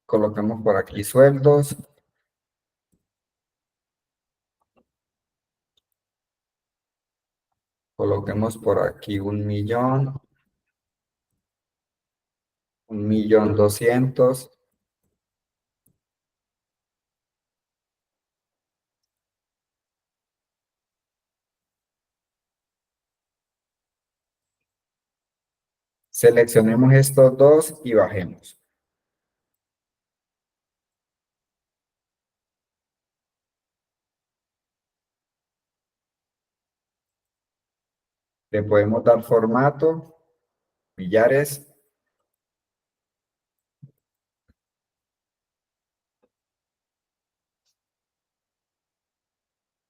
Colocamos por aquí sueldos. Coloquemos por aquí 1.000.000. 1.200.000. Seleccionemos estos dos y bajemos. Le podemos dar formato, millares.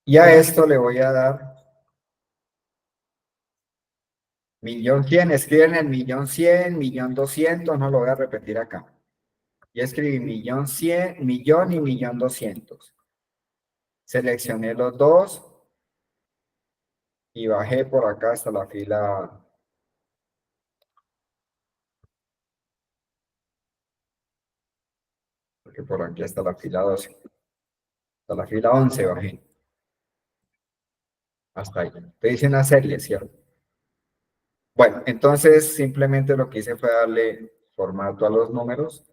Y a esto le voy a dar 1.100.000. Escriben el 1.100.000, 1.200.000, no lo voy a repetir acá. Y escribí 1.100.000, 1.000.000 y 1.200.000. Seleccioné los dos y bajé por acá hasta la fila. Porque por aquí está la fila 12. Hasta la fila 11 bajé. Hasta ahí. Te dice una serie, ¿cierto? Bueno, entonces simplemente lo que hice fue darle formato a los números.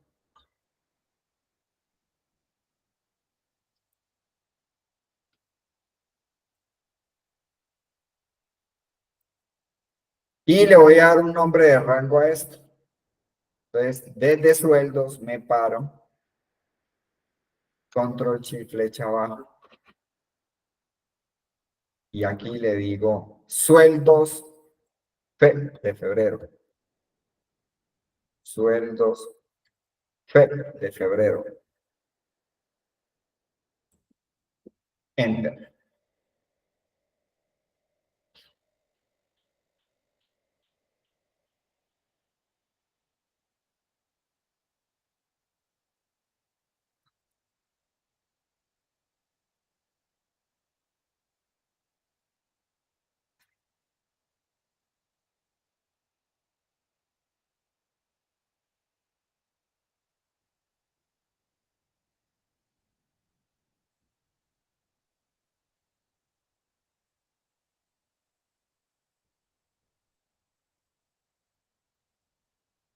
Y le voy a dar un nombre de rango a esto. Entonces, desde sueldos me paro. Control Shift flecha abajo. Y aquí le digo sueldos de febrero. Sueldos de febrero. Enter.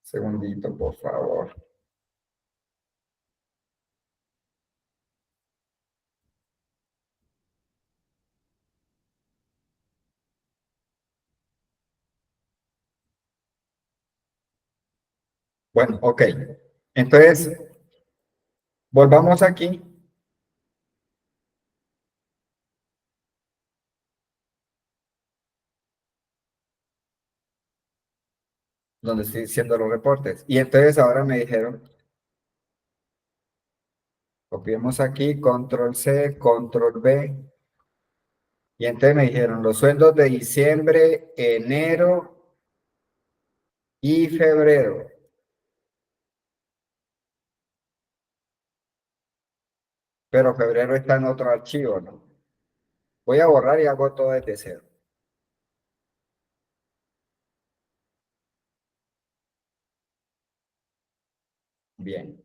Segundito, por favor. Bueno, ok. Entonces, volvamos aquí. donde estoy diciendo los reportes. Y entonces ahora me dijeron, copiemos aquí, control C, control V. Y entonces me dijeron los sueldos de diciembre, enero y febrero. Pero febrero está en otro archivo, ¿no? Voy a borrar y hago todo desde cero. Bien.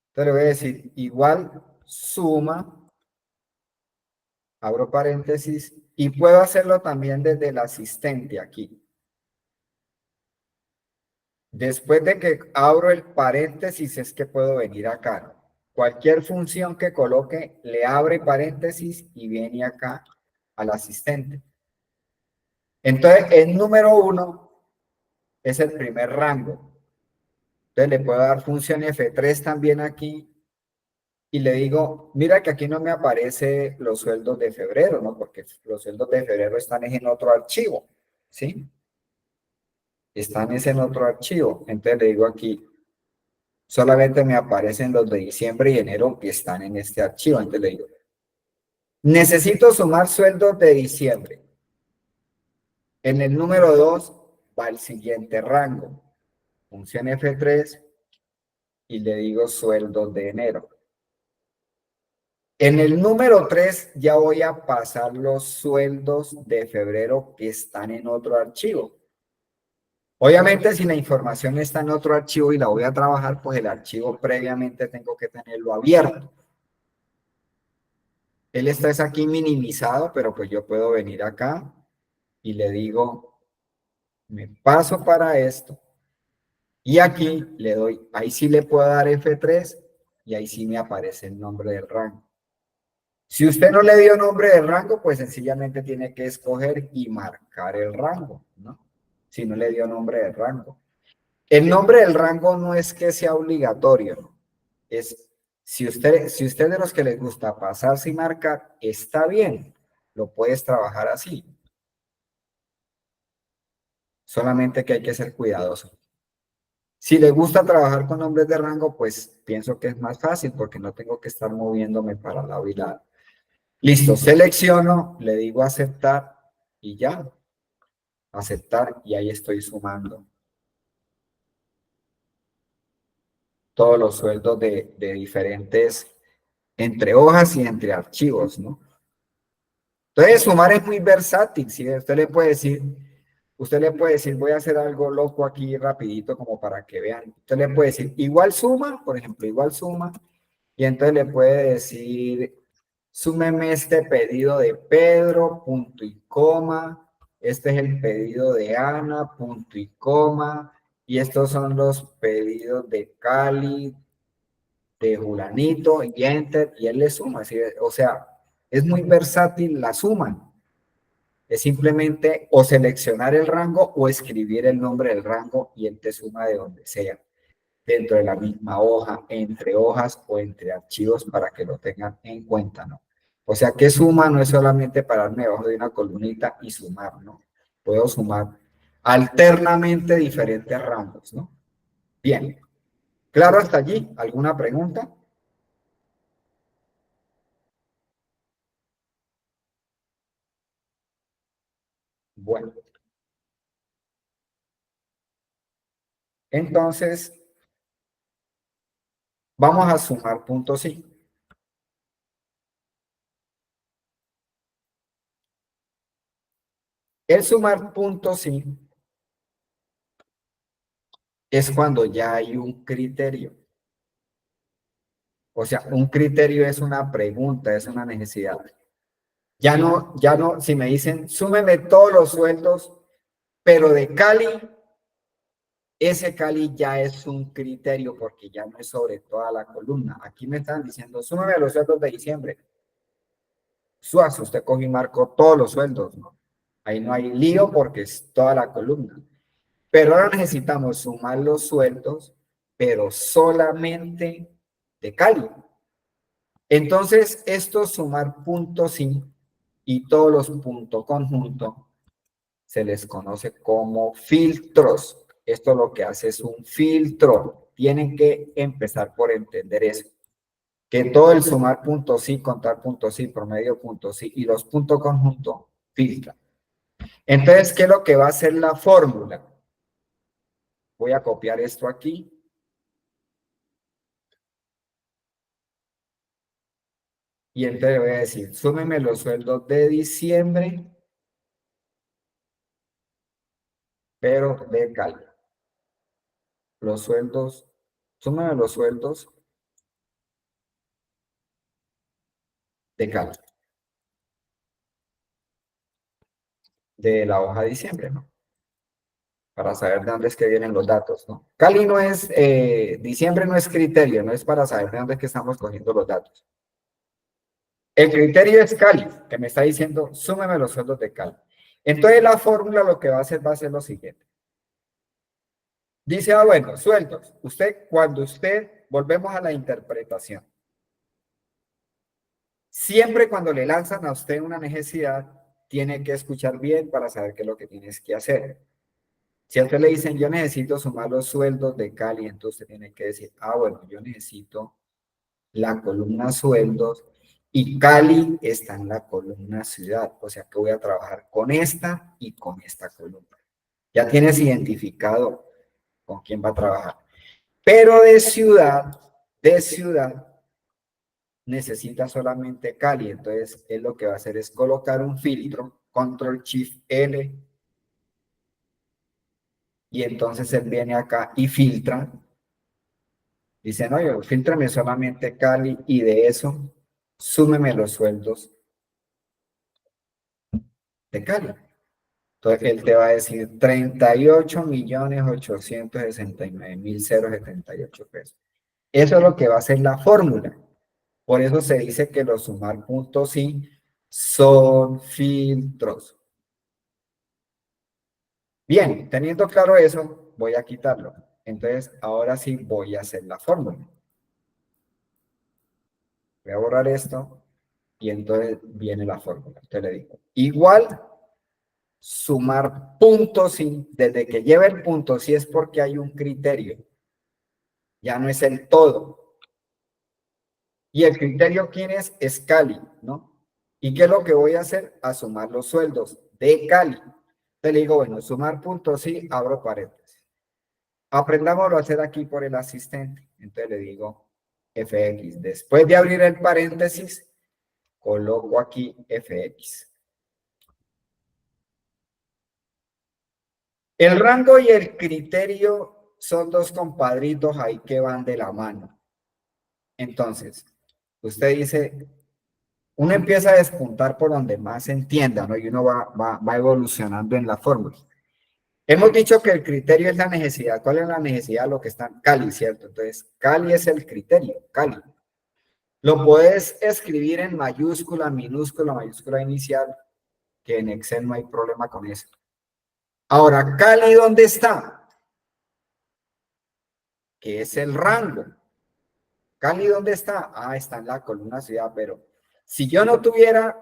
Entonces le voy a decir igual suma, abro paréntesis, y puedo hacerlo también desde el asistente aquí. Después de que abro el paréntesis es que puedo venir acá. Cualquier función que coloque le abre paréntesis y viene acá al asistente. Entonces, el número 1 es el primer rango. Entonces, le puedo dar función F3 también aquí y le digo, mira que aquí no me aparece los sueldos de febrero, ¿no? Porque los sueldos de febrero están en otro archivo, ¿sí? Están en otro archivo. Entonces, le digo aquí, solamente me aparecen los de diciembre y enero que están en este archivo. Entonces, le digo, necesito sumar sueldos de diciembre. En el número 2 va el siguiente rango. Función F3 y le digo sueldos de enero. En el número 3 ya voy a pasar los sueldos de febrero que están en otro archivo. Obviamente si la información está en otro archivo y la voy a trabajar, pues el archivo previamente tengo que tenerlo abierto. Él está aquí minimizado, pero pues yo puedo venir acá y le digo, me paso para esto. Y aquí le doy, ahí sí le puedo dar F3 y ahí sí me aparece el nombre del rango. Si usted no le dio nombre del rango, pues sencillamente tiene que escoger y marcar el rango, ¿no? Si no le dio nombre del rango. El nombre del rango no es que sea obligatorio, ¿no? Es, si usted de los que les gusta pasarse y marcar, está bien, lo puedes trabajar así. Solamente que hay que ser cuidadoso. Si le gusta trabajar con nombres de rango, pues pienso que es más fácil porque no tengo que estar moviéndome para lado y lado. Listo, selecciono, le digo aceptar y ya. Aceptar y ahí estoy sumando todos los sueldos de diferentes, entre hojas y entre archivos, ¿no? Entonces, sumar es muy versátil, ¿sí? Usted le puede decir, voy a hacer algo loco aquí rapidito como para que vean. Usted le puede decir, igual suma, por ejemplo, igual suma, y entonces le puede decir, súmeme este pedido de Pedro, punto y coma, este es el pedido de Ana, punto y coma, y estos son los pedidos de Cali, de Julanito, y enter, y él le suma, ¿sí? O sea, es muy versátil la suma. Es simplemente o seleccionar el rango o escribir el nombre del rango y él te suma de donde sea, dentro de la misma hoja, entre hojas o entre archivos para que lo tengan en cuenta, ¿no? O sea que suma no es solamente pararme debajo de una columnita y sumar, ¿no? Puedo sumar alternamente diferentes rangos, ¿no? Bien. ¿Claro hasta allí? ¿Alguna pregunta? Bueno. Entonces, vamos a sumar puntos sí. El sumar puntos sí es cuando ya hay un criterio. O sea, un criterio es una pregunta, es una necesidad. Ya no, si me dicen, súmeme todos los sueldos, pero de Cali, ese Cali ya es un criterio porque ya no es sobre toda la columna. Aquí me están diciendo, súmeme los sueldos de diciembre. Suazo, usted coge y marcó todos los sueldos, ¿no? Ahí no hay lío porque es toda la columna. Pero ahora necesitamos sumar los sueldos, pero solamente de Cali. Entonces, esto sumar puntos sí y todos los puntos conjuntos se les conoce como filtros. Esto lo que hace es un filtro. Tienen que empezar por entender eso. Que todo el sumar puntos sí, contar puntos sí, promedio puntos sí y los puntos conjuntos filtran. Entonces, ¿qué es lo que va a hacer la fórmula? Voy a copiar esto aquí. Y entonces voy a decir, súmeme los sueldos de diciembre, pero de Cali. Los sueldos, súmeme los sueldos de Cali. De la hoja de diciembre, ¿no? Para saber de dónde es que vienen los datos, ¿no? Cali no es, diciembre no es criterio, no es para saber de dónde es que estamos cogiendo los datos. El criterio es Cali, que me está diciendo, súmeme los sueldos de Cali. Entonces la fórmula lo que va a ser lo siguiente. Dice, bueno, sueldos. Cuando volvemos a la interpretación. Siempre cuando le lanzan a usted una necesidad, tiene que escuchar bien para saber qué es lo que tienes que hacer. Si a usted le dicen, yo necesito sumar los sueldos de Cali, entonces usted tiene que decir, bueno, yo necesito la columna sueldos y Cali está en la columna ciudad, o sea que voy a trabajar con esta y con esta columna. Ya tienes identificado con quién va a trabajar. Pero de ciudad, necesita solamente Cali, entonces él lo que va a hacer es colocar un filtro, Control Shift L, y entonces él viene acá y filtra. Dice, no, yo filtrame solamente Cali y de eso súmeme los sueldos de Cali. Entonces él te va a decir 38.869.078 pesos. Eso es lo que va a ser la fórmula. Por eso se dice que los sumar puntos sí son filtros. Bien, teniendo claro eso, voy a quitarlo. Entonces, ahora sí voy a hacer la fórmula. Voy a borrar esto y entonces viene la fórmula. Entonces le digo, igual sumar puntos sí, desde que lleve el punto sí es porque hay un criterio. Ya no es el todo. Y el criterio, ¿quién es? Es Cali, ¿no? ¿Y qué es lo que voy a hacer? A sumar los sueldos de Cali. Entonces le digo, bueno, sumar puntos sí, abro paréntesis. Aprendámoslo a hacer aquí por el asistente. Entonces le digo fx. Después de abrir el paréntesis, coloco aquí fx. El rango y el criterio son dos compadritos ahí que van de la mano. Entonces, usted dice, uno empieza a despuntar por donde más se entienda, ¿no? Y uno va evolucionando en la fórmula. Hemos dicho que el criterio es la necesidad. ¿Cuál es la necesidad? Lo que está en Cali, ¿cierto? Entonces, Cali es el criterio, Cali. Lo puedes escribir en mayúscula, minúscula, mayúscula inicial, que en Excel no hay problema con eso. Ahora, Cali, ¿dónde está? Que es el rango. Cali, ¿dónde está? Está en la columna ciudad, pero si yo no tuviera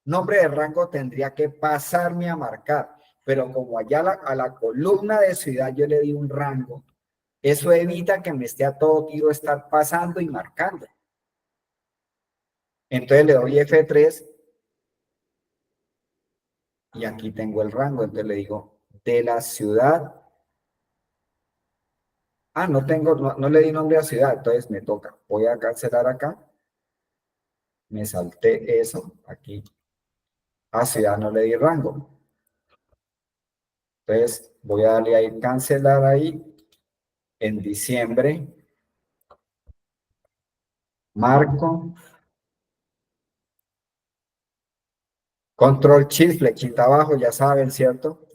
nombre de rango, tendría que pasarme a marcar. Pero como allá a la columna de ciudad yo le di un rango, eso evita que me esté a todo tiro estar pasando y marcando. Entonces le doy F3 y aquí tengo el rango. Entonces le digo de la ciudad. No le di nombre a ciudad, entonces me toca. Voy a cancelar acá. Me salté eso aquí. A ciudad no le di rango. Entonces voy a darle ahí cancelar ahí. En diciembre. Marco. Control Shift, flechita abajo, ya saben, ¿cierto?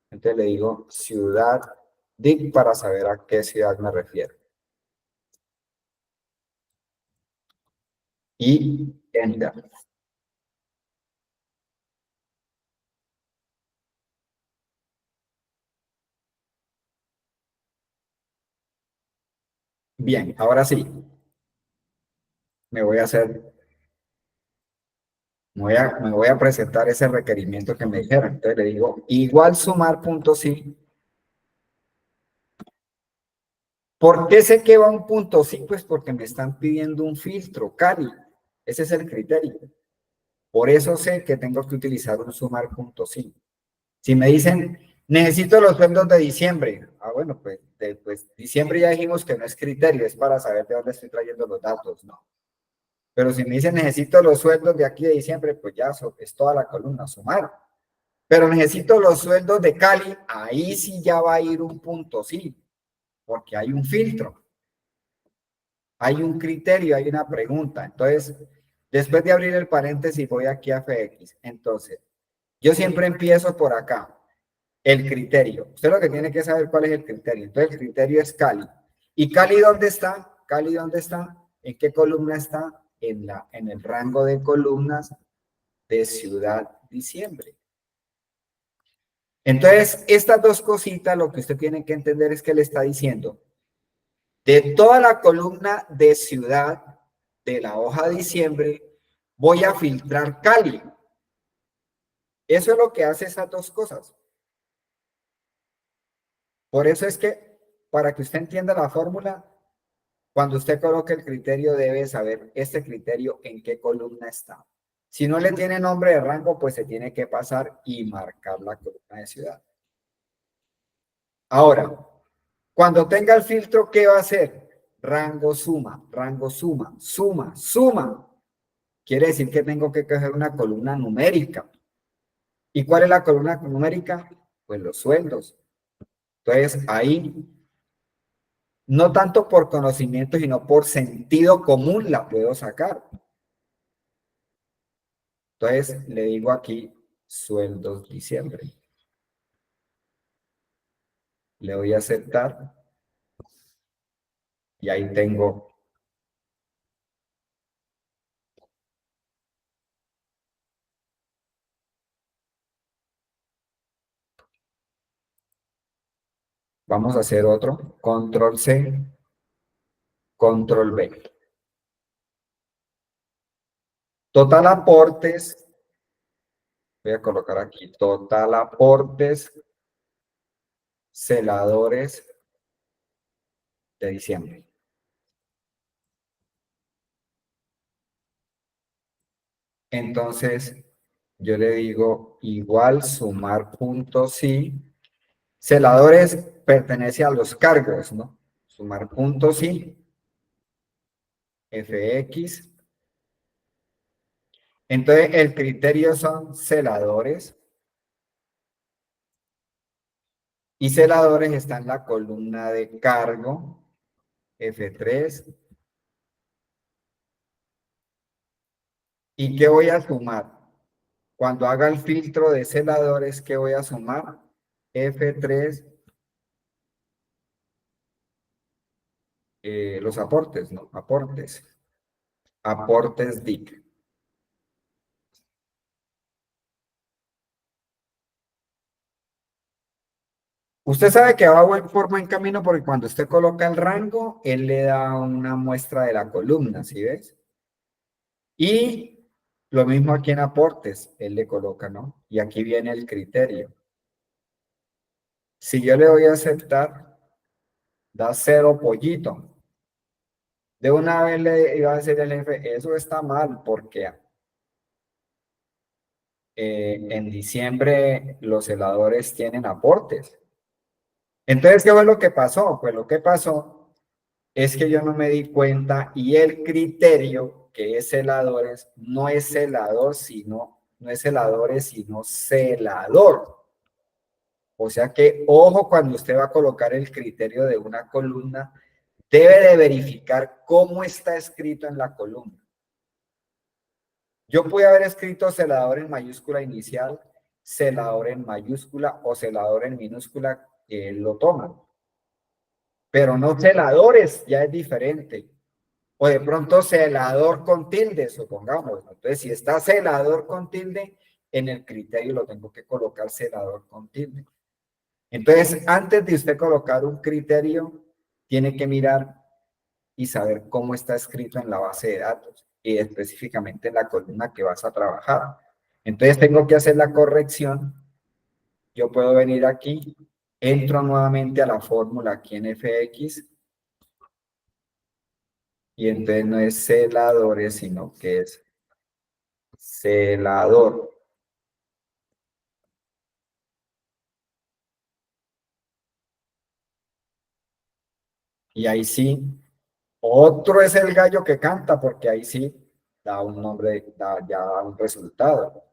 Entonces le digo ciudad DIC para saber a qué ciudad me refiero. Y Enter. Bien, ahora sí. Me voy a hacer me voy a presentar ese requerimiento que me dijeron. Entonces le digo, igual sumar punto sí. ¿Por qué sé que va un punto sí? Pues porque me están pidiendo un filtro, Cali. Ese es el criterio. Por eso sé que tengo que utilizar un sumar punto sí. Si me dicen, necesito los sueldos de diciembre. Ah, bueno, pues, pues diciembre ya dijimos que no es criterio, es para saber de dónde estoy trayendo los datos, ¿no? Pero si me dicen, necesito los sueldos de aquí de diciembre, pues ya es toda la columna, sumar. Pero necesito los sueldos de Cali, ahí sí ya va a ir un punto sí, porque hay un filtro. Hay un criterio, hay una pregunta. Entonces, después de abrir el paréntesis, voy aquí a FX. Entonces, yo siempre empiezo por acá. El criterio. Usted lo que tiene que saber cuál es el criterio. Entonces, el criterio es Cali. ¿Y Cali dónde está? ¿Cali dónde está? ¿En qué columna está? En el rango de columnas de ciudad diciembre. Entonces, estas dos cositas, lo que usted tiene que entender es que le está diciendo, de toda la columna de ciudad de la hoja de diciembre, voy a filtrar Cali. Eso es lo que hace esas dos cosas. Por eso es que, para que usted entienda la fórmula, cuando usted coloque el criterio, debe saber este criterio en qué columna está. Si no le tiene nombre de rango, pues se tiene que pasar y marcar la columna de ciudad. Ahora, cuando tenga el filtro, ¿qué va a hacer? Rango suma, suma, suma. Quiere decir que tengo que coger una columna numérica. ¿Y cuál es la columna numérica? Pues los sueldos. Entonces, ahí, no tanto por conocimiento, sino por sentido común la puedo sacar. Entonces, le digo aquí, sueldos diciembre. Le doy a aceptar. Y ahí tengo. Vamos a hacer otro. Control C. Control B. Total aportes. Voy a colocar aquí. Total aportes. Celadores de diciembre. Entonces, yo le digo igual sumar punto sí. Celadores pertenece a los cargos, ¿no? Sumar punto sí. FX. Entonces, el criterio son celadores. Y celadores está en la columna de cargo. F3. ¿Y qué voy a sumar? Cuando haga el filtro de celadores, ¿qué voy a sumar? F3. Los aportes, ¿no? Aportes. Aportes DIC. Usted sabe que va por buen camino porque cuando usted coloca el rango, él le da una muestra de la columna, ¿sí ves? Y lo mismo aquí en aportes, él le coloca, ¿no? Y aquí viene el criterio. Si yo le doy a aceptar, da 0 pollito. De una vez le iba a decir el jefe, eso está mal porque en diciembre los heladores tienen aportes. Entonces, ¿qué fue lo que pasó? Pues lo que pasó es que yo no me di cuenta y el criterio que es celadores no es celador, sino, no es celadores, sino celador. O sea que, ojo, cuando usted va a colocar el criterio de una columna, debe de verificar cómo está escrito en la columna. Yo pude haber escrito celador en mayúscula inicial, celador en mayúscula o celador en minúscula, lo toman. Pero no celadores, ya es diferente. O de pronto celador con tilde, supongamos. Entonces, si está celador con tilde, en el criterio lo tengo que colocar celador con tilde. Entonces, antes de usted colocar un criterio, tiene que mirar y saber cómo está escrito en la base de datos. y específicamente en la columna que vas a trabajar. Entonces tengo que hacer la corrección. Yo puedo venir aquí, entro nuevamente a la fórmula aquí en fx, y entonces no es celadores, sino que es celador. Y ahí sí, otro es el gallo que canta, porque ahí sí da un nombre, da ya un resultado.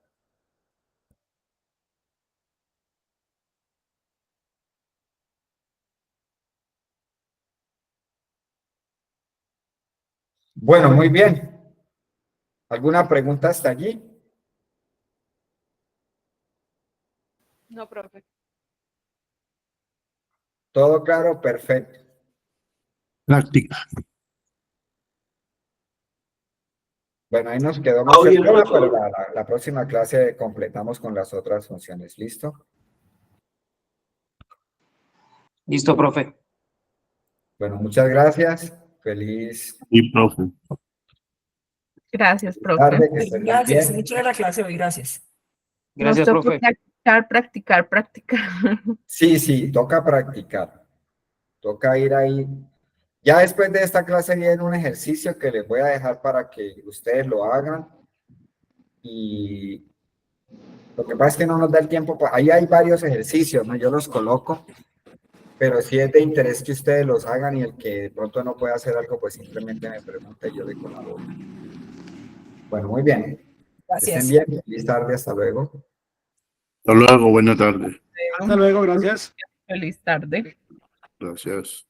Bueno, muy bien. ¿Alguna pregunta hasta allí? No, profe. ¿Todo claro? Perfecto. Práctica. Bueno, ahí nos quedó más el tema, pero la próxima clase completamos con las otras funciones. ¿Listo? Listo, profe. Bueno, muchas gracias. Feliz Y profe. Gracias, profe. tarde, que estén muy Gracias, bien. mucho de la clase hoy, gracias. Gracias, Nos tocó profe. practicar. Sí, sí, toca practicar. Toca ir ahí. Ya después de esta clase viene un ejercicio que les voy a dejar para que ustedes lo hagan. Y lo que pasa es que no nos da el tiempo. Ahí hay varios ejercicios, ¿no? Yo los coloco, pero si es de interés que ustedes los hagan y el que de pronto no puede hacer algo, pues simplemente me pregunta y yo le colaboro. Bueno, muy bien. Estén Gracias. bien. Feliz tarde. Hasta luego. Hasta luego, buena tarde. Hasta luego, gracias. Feliz tarde. Gracias.